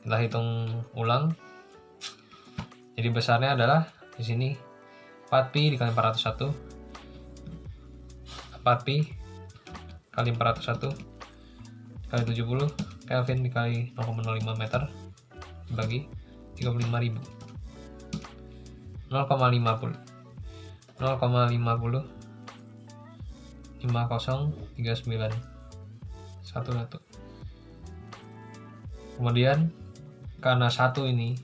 [SPEAKER 1] Kita hitung ulang. Jadi besarnya adalah di sini 4π dikali 401, 4π kali 401 kali 70 Kelvin dikali 0,05 meter dibagi 35.000, 0,50 5039 11. Kemudian karena 1 ini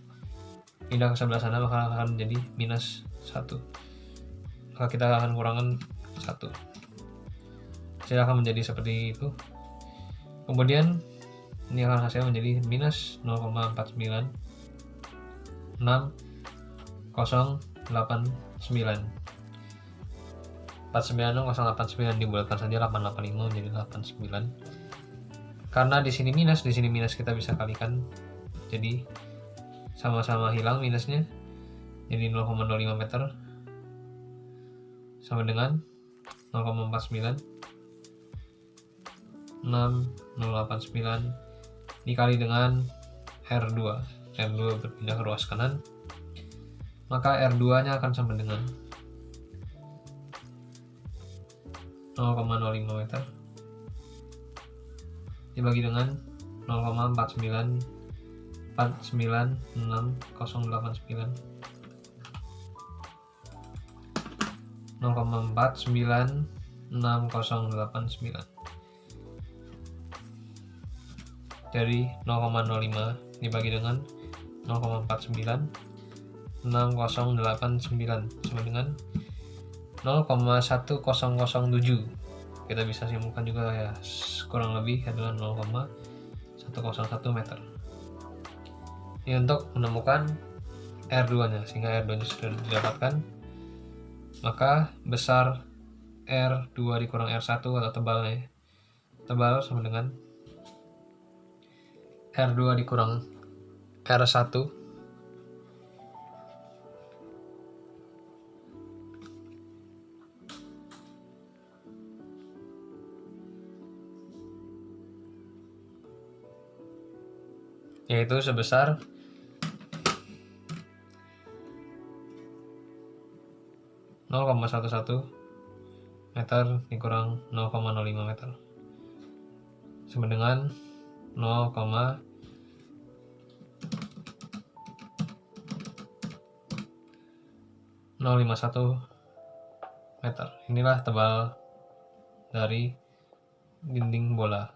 [SPEAKER 1] pindah ke sebelah sana, maka akan menjadi minus 1, maka kita akan kurangkan 1, hasil akan menjadi seperti itu. Kemudian ini akan hasilnya menjadi minus 0,496 089 dibulatkan saja 885 menjadi 89. Karena di sini minus kita bisa kalikan, jadi sama-sama hilang minusnya, jadi 0,05 meter sama dengan 0,49 6089 dikali dengan R2 berpindah ke ruas kanan, maka R2 nya akan sama dengan 0,05 meter dibagi dengan 0,4949689 0,49689 dari 0,05 dibagi dengan 0,49689 sama dengan 0,1007. Kita bisa simpulkan juga ya, kurang lebih adalah 0,101 meter. Ini untuk menemukan R2 nya, sehingga R2 nya sudah didapatkan, maka besar R2 dikurang R1 atau tebal sama dengan R2 dikurang R1 yaitu sebesar 0,11 meter dikurang 0,05 meter sama dengan 0,051 meter. Inilah tebal dari dinding bola.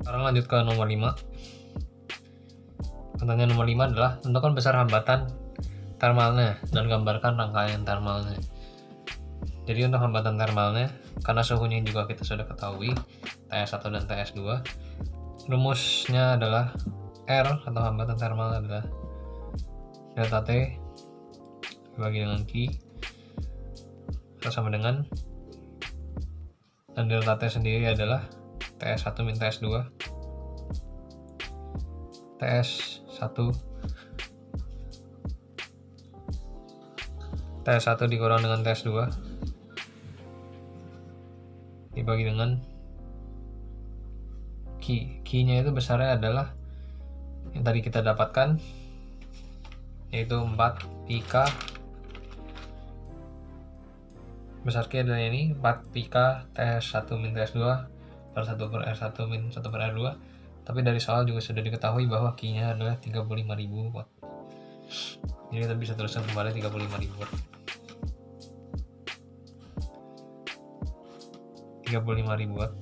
[SPEAKER 1] Sekarang lanjut ke nomor 5. Pertanyaan nomor 5 adalah tentukan besar hambatan termalnya dan gambarkan rangkaian termalnya. Jadi untuk hambatan termalnya, karena suhunya juga kita sudah ketahui, TS1 dan TS2, rumusnya adalah R atau hambatan termal adalah delta T dibagi dengan Q sama dengan, dan delta T sendiri adalah TS1 min TS2 TS1 dikurang dengan TS2 dibagi dengan Q-nya itu besarnya adalah yang tadi kita dapatkan, yaitu 4 πk. Besar Q adalah ini 4 πk TS1 min TS2 per 1 per R1 min 1 per R2. Tapi dari soal juga sudah diketahui bahwa Q-nya adalah 35.000 watt. Jadi kita bisa teruskan kembali 35.000 watt. 35.000 watt.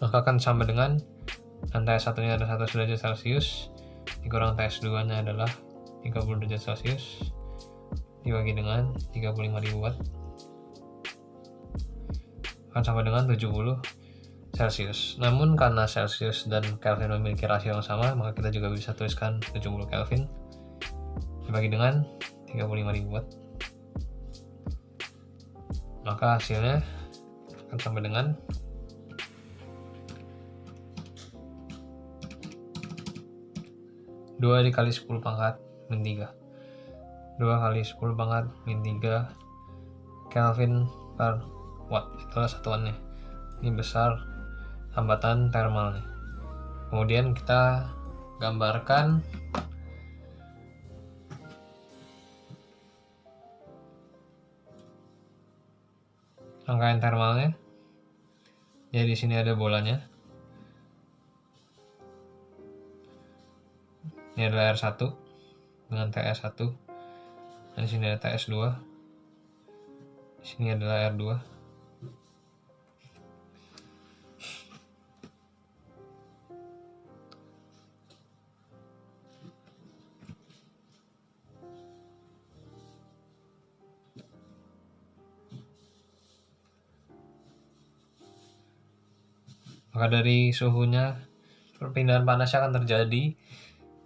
[SPEAKER 1] Maka akan sama dengan TS1 nya adalah 100 derajat Celcius dikurang TS2 nya adalah 30 derajat Celcius dibagi dengan 35.000 watt akan sama dengan 70 Celcius. Namun karena Celcius dan Kelvin memiliki rasio yang sama, maka kita juga bisa tuliskan 70 Kelvin dibagi dengan 35.000 watt. Maka hasilnya akan sama dengan 2 dikali 10 pangkat min 3. 2 kali 10 pangkat min 3 Kelvin per watt, itulah satuannya. Ini besar hambatan termalnya. Kemudian kita gambarkan rangkaian termalnya. Jadi di sini ada bolanya. Ini adalah R1 dengan TS1. Dan di sini ada TS2. Di sini adalah R2. Maka dari suhunya, perpindahan panasnya akan terjadi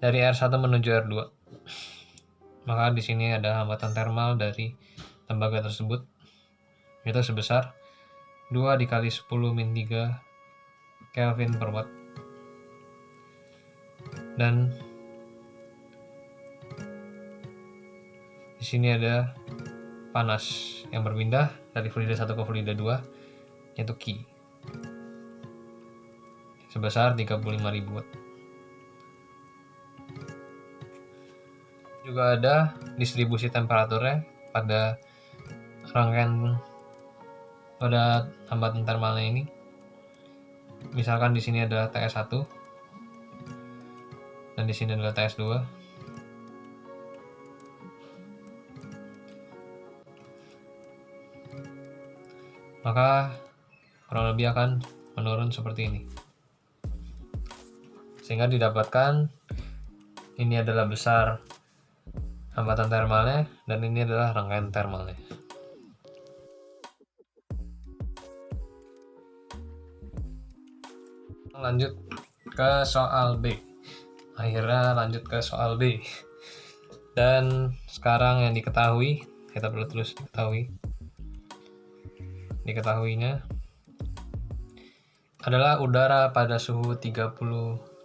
[SPEAKER 1] dari R1 menuju R2. Maka di sini ada hambatan termal dari tembaga tersebut, yaitu sebesar 2 dikali 10 min 3 Kelvin per watt. Dan di sini ada panas yang berpindah dari fluida 1 ke fluida 2, yaitu Q, sebesar 35.000 watt. Juga ada distribusi temperaturnya pada rangkaian pada hambatan termalnya ini. Misalkan di sini adalah TS1 dan di sini adalah TS2. Maka kurang lebih akan menurun seperti ini. Sehingga didapatkan ini adalah besar hambatan termalnya dan ini adalah rangkaian termalnya. Lanjut ke soal B. Akhirnya lanjut ke soal B. Dan sekarang yang kita perlu terus diketahuinya adalah udara pada suhu 30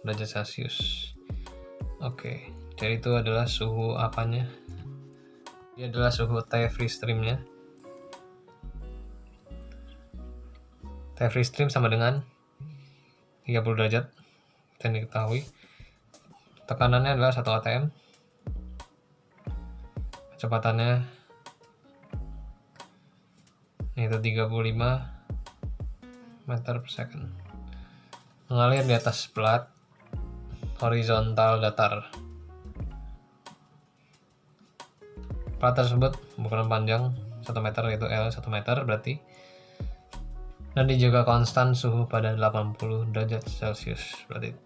[SPEAKER 1] derajat Celcius. Oke, jadi itu adalah suhu apanya? Ini adalah suhu T free streamnya. T free stream sama dengan 30 derajat, dan diketahui tekanannya adalah 1 atm, kecepatannya yaitu 35 meter per second, mengalir di atas plat horizontal datar. Plat tersebut berukuran panjang 1 meter, yaitu L 1 meter berarti, dan dijaga konstan suhu pada 80 derajat Celcius, berarti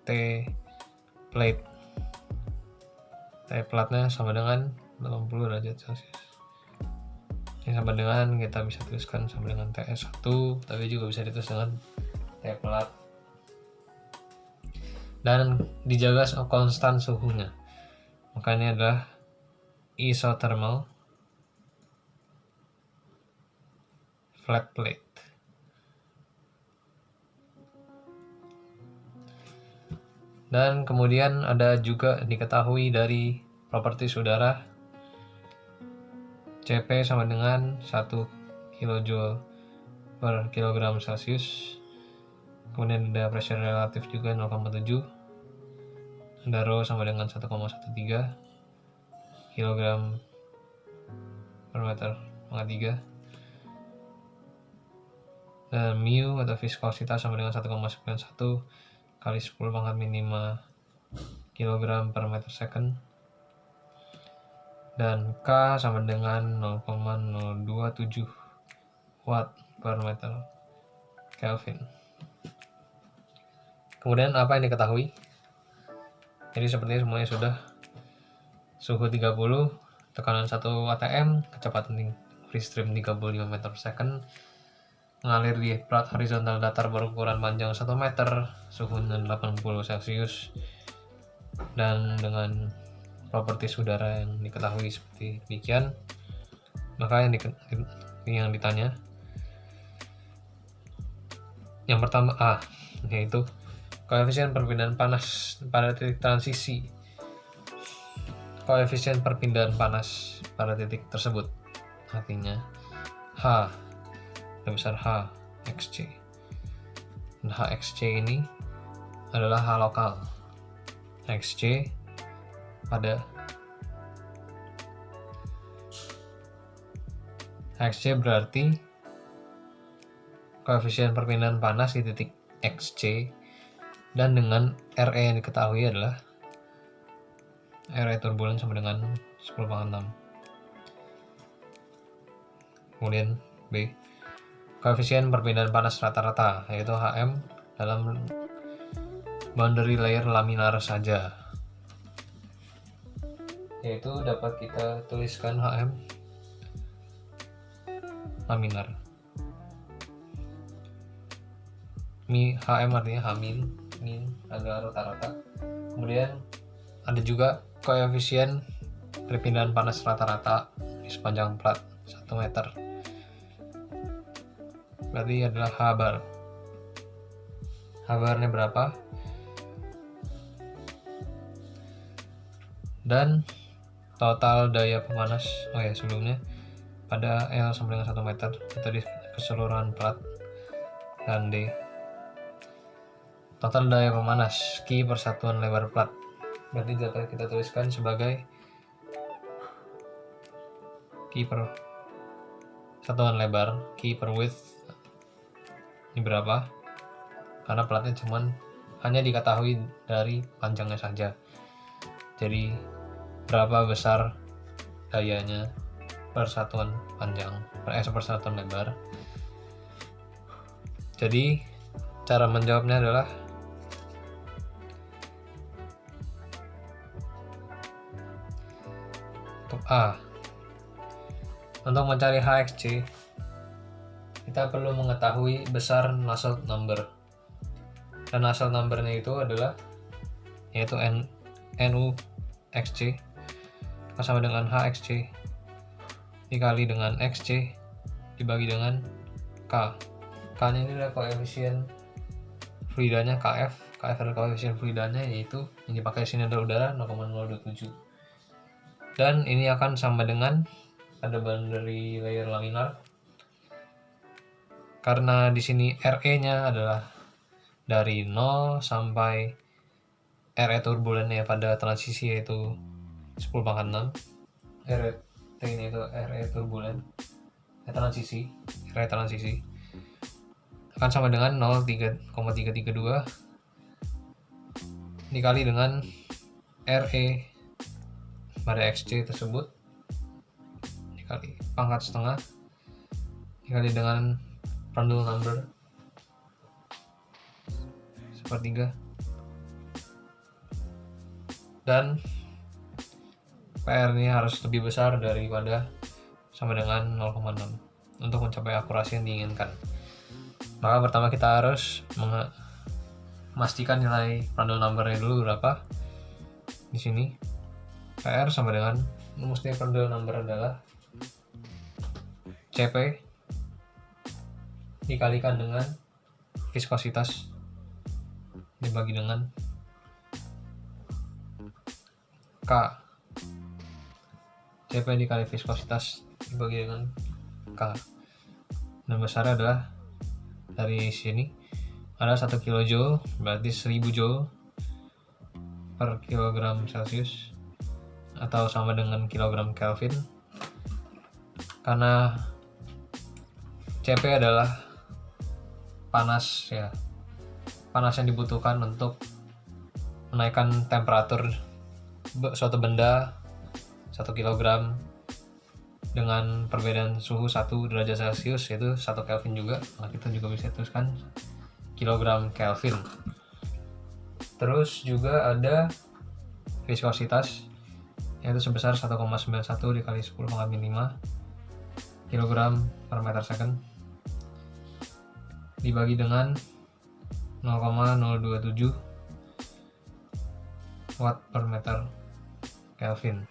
[SPEAKER 1] platnya sama dengan 80 derajat Celcius. Ini sama dengan, kita bisa tuliskan sama dengan TS1, tapi juga bisa ditulis dengan T plat. Dan dijaga konstan suhunya, makanya adalah isothermal flat plate. Dan kemudian ada juga diketahui dari propertis udara, Cp sama dengan 1 kJ per kilogram Celcius. Kemudian ada pressure relatif juga 0,7, ada rho sama dengan 1,13 kg per meter pangkat 3, dan mu atau viskositas sama dengan 1,91 kali 10 pangkat -5 kg per meter second, dan K sama dengan 0,027 watt per meter Kelvin. Kemudian apa yang diketahui? Jadi seperti semuanya sudah. Suhu 30, tekanan 1 atm, kecepatan free stream 35 meter per second, mengalir di plat horizontal datar berukuran panjang 1 meter, suhu 80 Celcius, dan dengan propertis udara yang diketahui seperti demikian, maka yang ditanya yang pertama A, yaitu koefisien perpindahan panas pada titik transisi. Koefisien perpindahan panas pada titik tersebut, artinya H lebih besar H XC, dan H XC ini adalah H lokal. XC pada XC berarti koefisien perpindahan panas di titik XC, dan dengan RE yang diketahui adalah RE turbulen sama dengan 10⁻⁶. Kemudian B, koefisien perpindahan panas rata-rata, yaitu HM dalam boundary layer laminar saja, yaitu dapat kita tuliskan HM laminar. HM artinya H min adalah rata-rata. Kemudian ada juga koefisien perpindahan panas rata-rata di sepanjang plat 1 meter, berarti adalah H bar. H barnya berapa? Dan total daya pemanas, sebelumnya pada L sama dengan 1 meter, itu di keseluruhan plat, dan D total daya pemanas Q per satuan lebar plat, berarti dapat kita tuliskan sebagai Q per satuan lebar, Q per width. Ini berapa? Karena platnya hanya diketahui dari panjangnya saja, jadi berapa besar dayanya per satuan panjang, per satuan lebar. Jadi cara menjawabnya adalah untuk A. Untuk mencari HXC, kita perlu mengetahui besar Nusselt number, dan Nusselt numbernya itu adalah yaitu NU XC sama dengan HXC dikali dengan XC dibagi dengan K. K-nya ini adalah koefisien fluidanya KF. KF adalah koefisien fluidanya, yaitu yang dipakai di sini adalah udara 0,027. Dan ini akan sama dengan ada boundary layer laminar. Karena di sini RE-nya adalah dari 0 sampai RE turbulen ya pada transisi, yaitu 10⁻6. RT ini itu RE turbulen, transisi, RE transisi akan sama dengan 0,332 dikali dengan RE pada XC tersebut dikali pangkat setengah dikali dengan Prandtl number sepertiga, dan PR ini harus lebih besar daripada sama dengan 0,6 untuk mencapai akurasi yang diinginkan. Maka pertama kita harus memastikan nilai Prandtl number-nya dulu berapa. Di sini PR sama dengan rumusnya Prandtl number adalah CP dikalikan dengan viskositas dibagi dengan K. CP dikali viskositas dibagi dengan K. Dan besarnya adalah dari sini ada 1 kJ berarti 1000 Joule per kilogram Celcius atau sama dengan kilogram Kelvin. Karena CP adalah panas ya, panas yang dibutuhkan untuk menaikkan temperatur suatu benda 1 kg dengan perbedaan suhu 1 derajat Celcius, yaitu 1 Kelvin juga. Nah, kita juga bisa tuliskan kilogram Kelvin. Terus juga ada viskositas, yaitu sebesar 1,91 dikali 10⁻5 kg per meter second dibagi dengan 0,027 watt per meter Kelvin.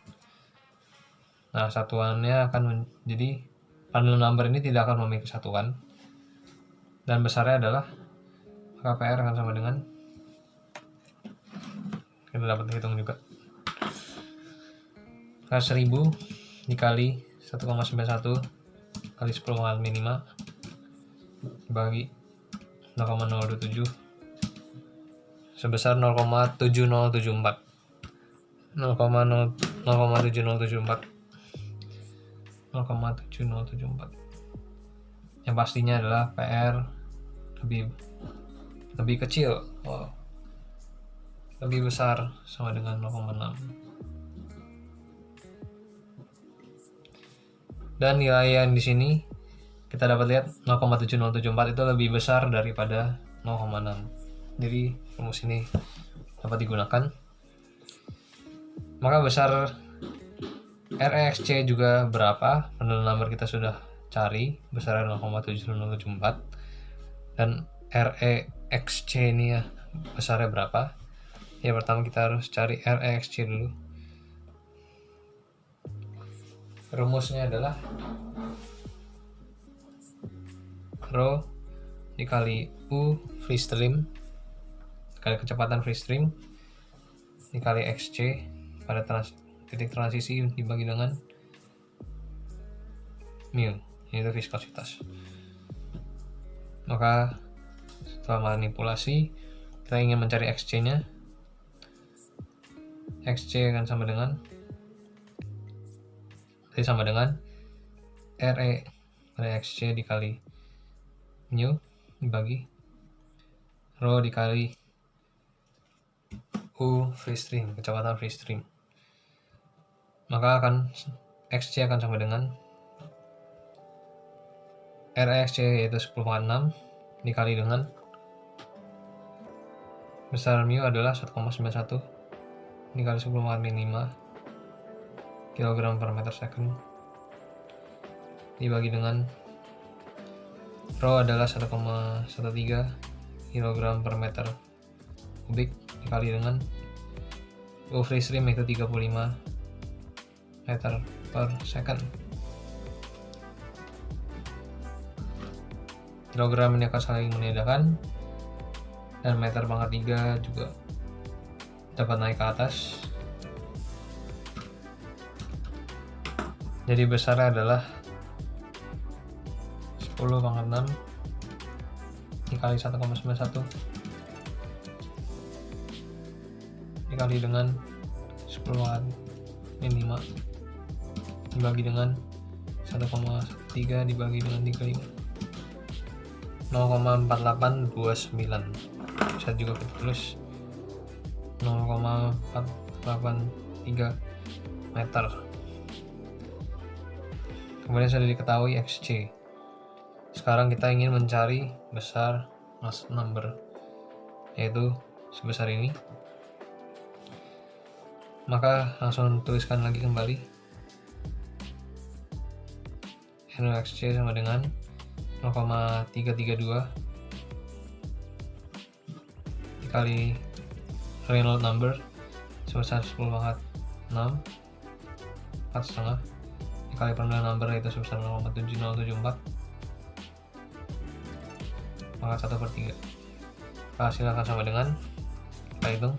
[SPEAKER 1] Nah, satuannya akan menjadi Prandtl number ini tidak akan memiliki satuan, dan besarnya adalah KPR akan sama dengan, kita dapat hitung juga, 1000 dikali 1,91 kali 10⁻5 dibagi 0,027 sebesar 0,7074 yang pastinya adalah PR lebih kecil, lebih besar sama dengan 0,6. Dan nilai yang di sini kita dapat lihat 0,7074 itu lebih besar daripada 0,6. Jadi rumus ini dapat digunakan. Maka besar REXC juga berapa? Prandtl number kita sudah cari, besarnya 0,7074. Dan REXC ini ya besarnya berapa? Ya, pertama kita harus cari REXC dulu. Rumusnya adalah Rho dikali U free stream kali kecepatan free stream dikali XC pada titik transisi dibagi dengan mu, yaitu viskositas. Maka setelah manipulasi kita ingin mencari XC-nya. XC akan sama dengan RE pada XC dikali mu dibagi Rho dikali U free stream, kecepatan free stream. Maka XC akan sama dengan REXC, yaitu 10,6 dikali dengan besar mu adalah 1,91 dikali 10⁻5 kg per meter second dibagi dengan Rho adalah 1,13 kg per meter kubik dikali dengan U free stream, yaitu 35 meter per second. Kilogram ini akan saling meniadakan, dan meter pangkat 3 juga dapat naik ke atas. Jadi besarnya adalah 10 pangkat 6 dikali 1,91 dikali dengan 10 pangkat 5 dibagi dengan 1,13 dibagi dengan 35, 0,4829. Bisa juga kita tulis 0,483 meter. Kemudian sudah diketahui XC. Sekarang kita ingin mencari besar Nusselt number, yaitu sebesar ini. Maka langsung tuliskan lagi kembali. NuXC sama dengan 0,332 dikali Reynolds number sebesar 10 pangkat 6 4,5 dikali Prandtl number yaitu sebesar 0,7074 pangkat 1/3. Hasil akan sama dengan, kita hitung,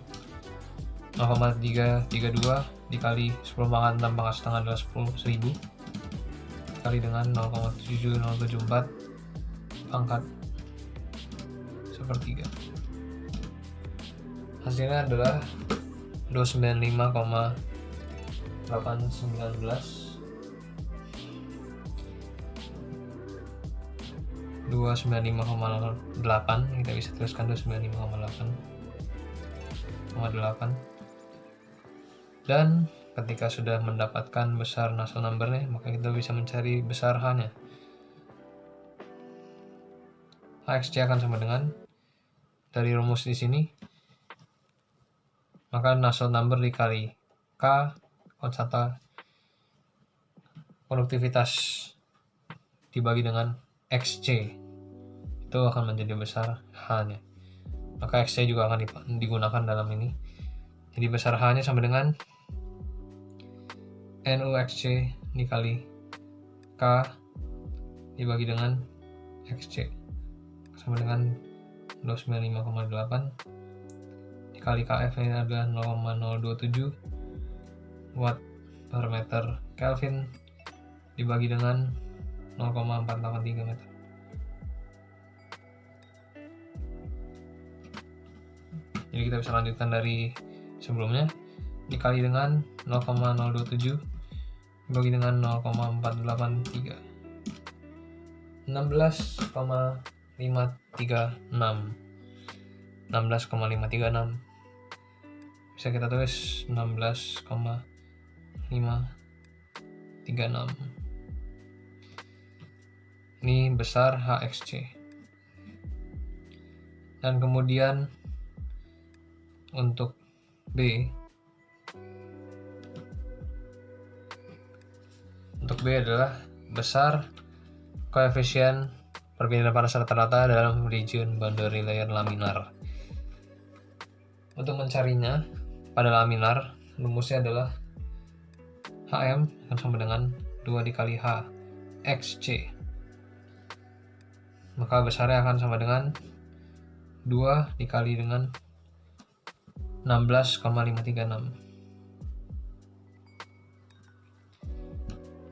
[SPEAKER 1] 0,332 dikali 10 pangkat 6 pangkat setengah adalah 10.000 dikali dengan 0,7074 pangkat 1/3. Hasilnya adalah 295,819 295,8, kita bisa tuliskan 295,8. Dan ketika sudah mendapatkan besar Nusselt number-nya, maka kita bisa mencari besar H-nya. HXC akan sama dengan, dari rumus di sini, maka Nusselt number dikali K konstan konduktivitas dibagi dengan XC, itu akan menjadi besar H-nya. Maka XC juga akan digunakan dalam ini. Jadi besar H-nya sama dengan NuXC dikali K dibagi dengan XC, sama dengan 295,8 dikali KF ini adalah 0,027 watt per meter Kelvin dibagi dengan 0,483 meter. Jadi kita bisa lanjutkan dari sebelumnya, dikali dengan 0,027 dibagi dengan 0,483, 16,536 bisa kita tulis 16,536. Ini besar HXC. Dan kemudian untuk B, adalah besar koefisien perpindahan panas rata-rata dalam region boundary layer laminar. Untuk mencarinya pada laminar, rumusnya adalah HM akan sama dengan 2 dikali H XC. Maka besarnya akan sama dengan 2 dikali dengan 16,536.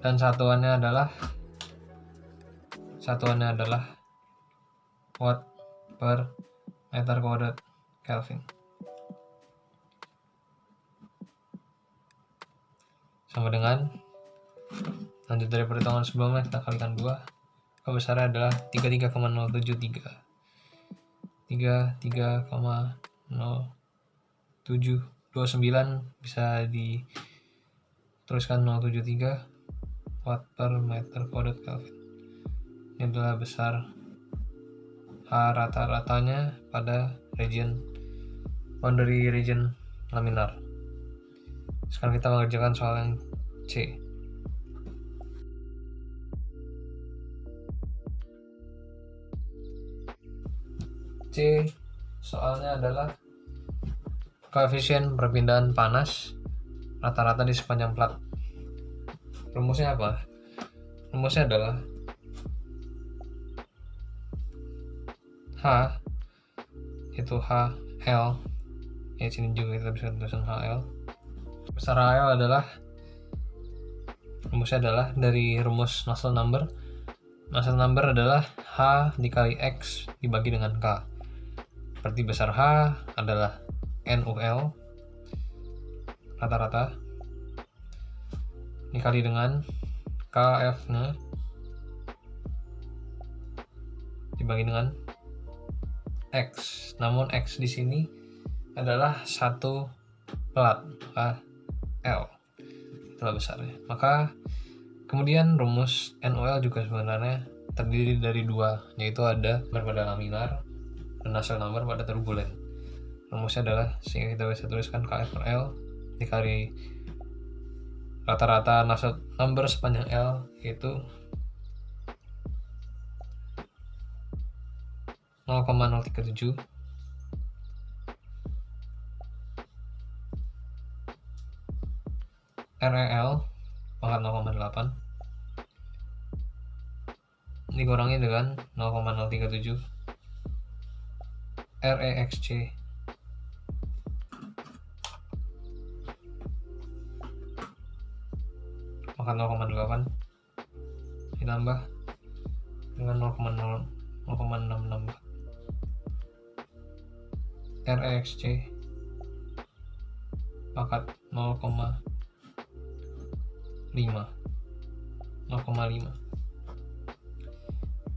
[SPEAKER 1] Dan satuannya adalah watt per meter kuadrat Kelvin. Sama dengan, lanjut dari perhitungan sebelumnya, kita kalikan 2, besarnya adalah 33,073 33,0729 bisa dituliskan 073 watt per meter kuadrat Kelvin. Ini adalah besar H rata-ratanya pada boundary region laminar. Sekarang kita mengerjakan soal yang C. C soalnya adalah koefisien perpindahan panas rata-rata di sepanjang plat. Rumusnya apa? Rumusnya adalah H itu HL, ya sini juga kita bisa tulisan HL. Besar HL adalah, rumusnya adalah dari rumus Nusselt number. Nusselt number adalah H dikali X dibagi dengan K. Berarti besar H adalah NUL rata-rata dikali dengan KF-nya dibagi dengan X. Namun X di sini adalah satu pelat, maka L itulah besarnya. Maka kemudian rumus NOL juga sebenarnya terdiri dari dua, yaitu ada pada laminar dan Nusselt number pada turbulen. Rumusnya adalah, sehingga kita bisa tuliskan KF per L dikali rata-rata Nusselt number sepanjang L, yaitu 0,037 REL pangkat 0,8 dikurangi dengan 0,037 REXC pangkat 0,8 ditambah dengan 0,664 REXC pangkat 0,5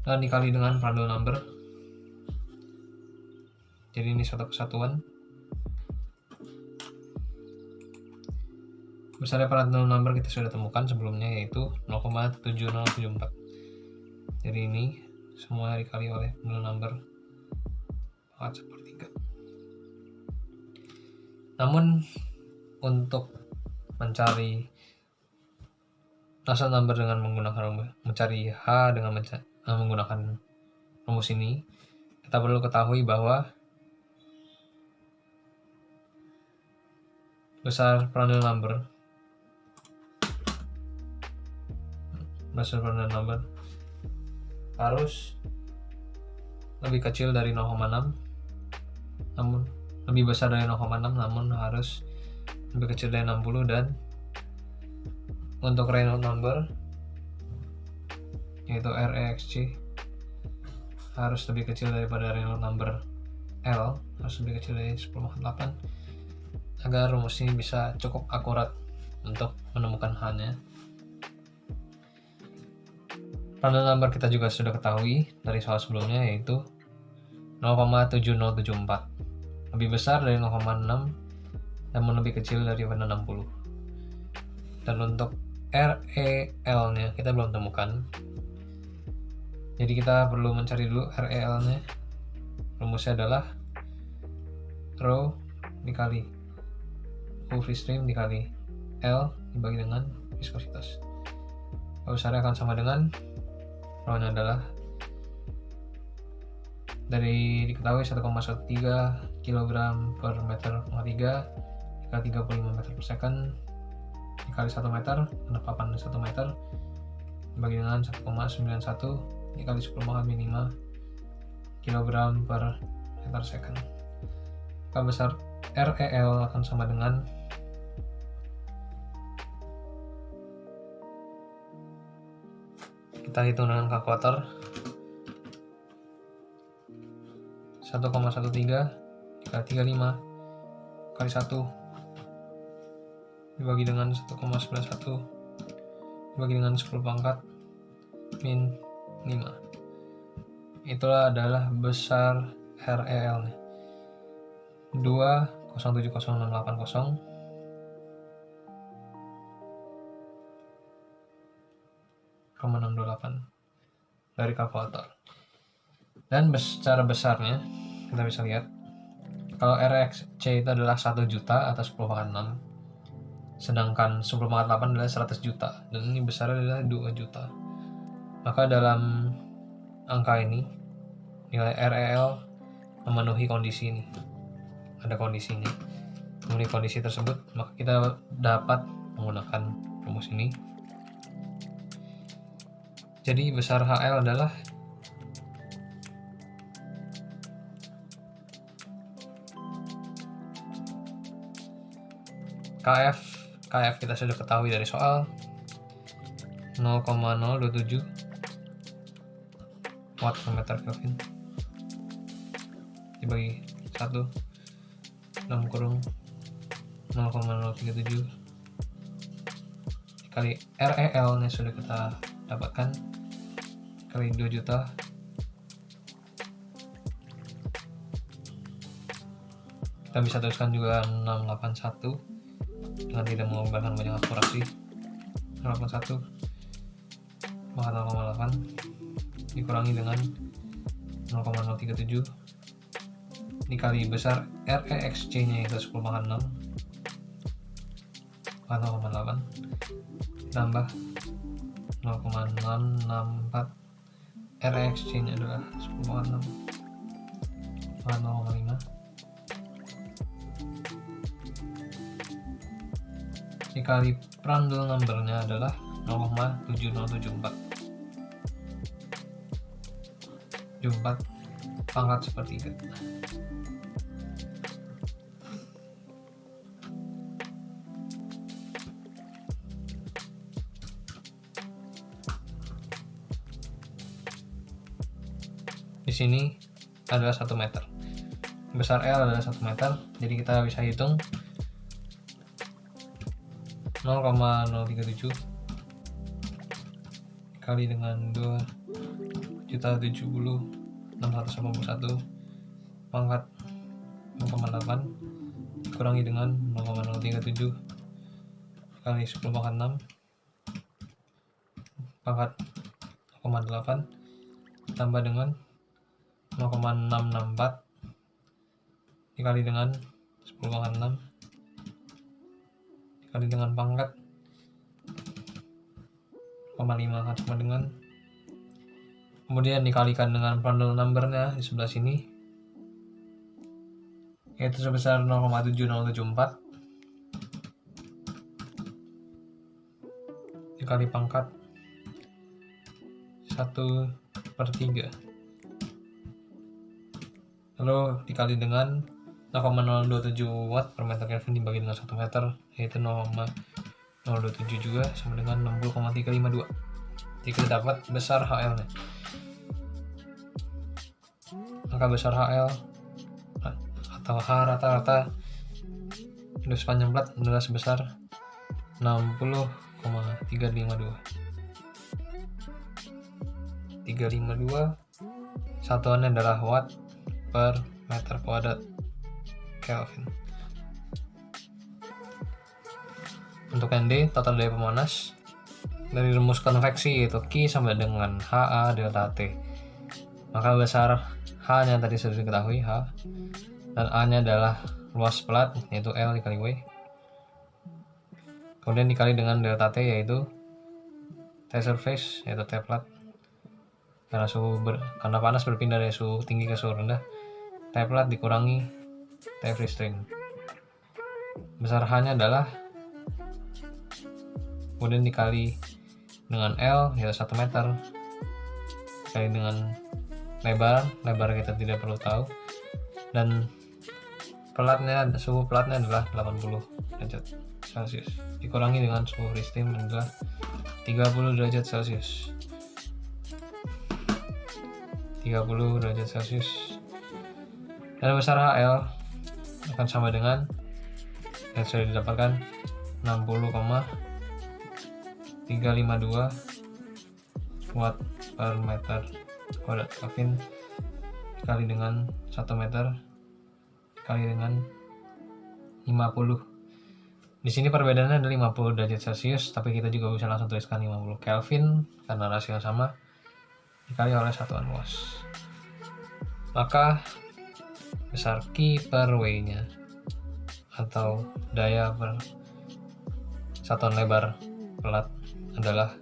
[SPEAKER 1] dan dikali dengan Prandtl number. Jadi ini suatu kesatuan. Besarnya Prandtl number kita sudah temukan sebelumnya, yaitu 0,7074. Jadi ini semua dikali oleh Prandtl number pangkat 1/3. Namun untuk mencari Nusselt number dengan mencari H dengan menggunakan rumus ini, kita perlu ketahui bahwa besar Prandtl number harus lebih kecil dari 0,6, namun lebih besar dari 0,6, namun harus lebih kecil dari 60, dan untuk Reynolds number yaitu REXC harus lebih kecil daripada Reynolds number L, harus lebih kecil dari 10/8 agar rumus ini bisa cukup akurat untuk menemukan H-nya. Prandtl number kita juga sudah ketahui dari soal sebelumnya, yaitu 0,7074, lebih besar dari 0,6 namun lebih kecil daripada 60. Dan untuk REL-nya kita belum temukan, jadi kita perlu mencari dulu REL-nya. Rumusnya adalah rho dikali U free stream dikali L dibagi dengan viskositas. Besarnya akan sama dengan rho-nya adalah dari diketahui 1,13 kg per meter koma 3 dikali 35 meter per second dikali 1 meter, penepapan 1 meter dibagi dengan 1,91 dikali 10⁻⁵ kg per meter second. Maka besar REL akan sama dengan kita hitung dengan kalkulator 1,13 dikali 35 kali 1 dibagi dengan 1,91 dibagi dengan 10⁻⁵. Itulah adalah besar REL nya 2070680 628 dari kalkulator. Dan secara besarnya kita bisa lihat kalau REXC itu adalah 1 juta atas 10⁻⁶, sedangkan 10⁻⁸ adalah 100 juta, dan ini besarnya adalah 2 juta. Maka dalam angka ini nilai REL memenuhi kondisi ini, ada kondisinya. Memenuhi kondisi tersebut, maka kita dapat menggunakan rumus ini Jadi besar HL adalah KF. KF kita sudah ketahui dari soal 0,027 watt per meter Kelvin dibagi 1 dalam kurung 0,037 dikali REL nya sudah kita dapatkan kali 2 juta kita bisa tuliskan juga 681 dengan tidak mengubahkan banyak akurasi. 0,81 maka 0,8 dikurangi dengan 0,037 dikali besar REXC nya itu 10 pangkat 6 maka 0,8 ditambah 0,664 REXC nya adalah 10 pangkat 6 maka 0,5 dikali Prandtl numbernya adalah 0,7074 pangkat sepertiga. Di sini adalah 1 meter. Besar L adalah 1 meter, jadi kita bisa hitung 0,037 dikali dengan 2.070.681 pangkat 0,8 dikurangi dengan 0,037 kali 10 pangkat 6 pangkat 0,8 tambah dengan 0,664 dikali dengan 10 pangkat 6 dikali dengan pangkat 0,5 akan sama dengan, kemudian dikalikan dengan Prandtl numbernya di sebelah sini yaitu sebesar 0,7074 dikali pangkat 1/3 lalu dikali dengan 0,027 watt per meter Kelvin dibagi dengan 1 meter yaitu 0,027 juga sama dengan 60,352. Jadi kita dapat besar HL nya. Maka besar HL atau H rata-rata untuk sepanjang plat adalah sebesar 60,352. 352 satuannya adalah watt per meter kuadrat Kelvin. Untuk ND, total daya pemanas dari rumus konveksi yaitu Q sama dengan HA delta T. Maka besar H nya tadi sudah diketahui H, dan A nya adalah luas plat yaitu L dikali W. Kemudian dikali dengan delta T yaitu T surface yaitu T plat. Karena panas berpindah dari suhu tinggi ke suhu rendah, T plat dikurangi T free stream. Besar H nya adalah kemudian dikali dengan L yaitu 1 meter dikali dengan lebar kita tidak perlu tahu, dan suhu platnya adalah 80 derajat Celcius dikurangi dengan suhu free stream adalah 30 derajat Celcius. 30 derajat Celcius dan besar HL akan sama dengan yang sudah didapatkan 60,352 watt per meter kuadrat Kelvin dikali dengan 1 meter dikali dengan 50. Di sini perbedaannya adalah 50 derajat Celcius, tapi kita juga bisa langsung tuliskan 50 Kelvin karena rasio yang sama dikali oleh satuan luas. Maka besar Q per W nya atau daya per satuan lebar plat adalah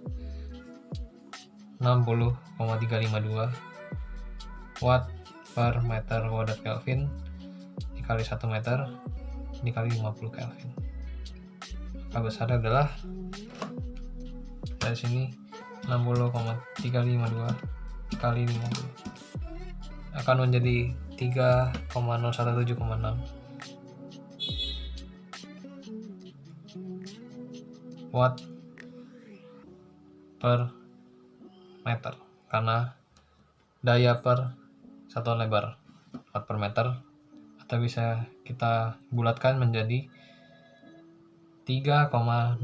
[SPEAKER 1] 60,352 watt per meter kuadrat Kelvin dikali 1 meter dikali 50 Kelvin. Maka besarnya adalah dari sini 60,352 kali 50 akan menjadi 3,0176 watt per meter, karena daya per satuan lebar watt per meter, atau bisa kita bulatkan menjadi 3,02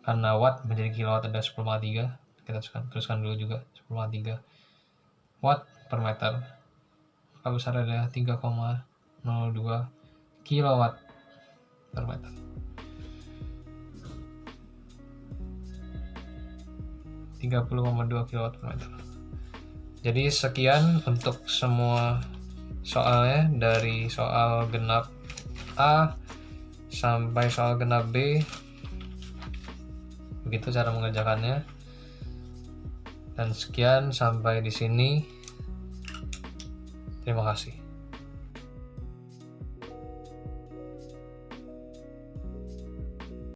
[SPEAKER 1] karena watt menjadi kilowatt ada 10,3, kita teruskan dulu juga 10,3 watt per meter, maka besar ada 3,02 kilowatt per meter. 30,2 kilowatt per meter. Jadi sekian untuk semua soalnya, dari soal genap A sampai soal genap B. Begitu cara mengerjakannya. Dan sekian sampai di sini. Terima kasih.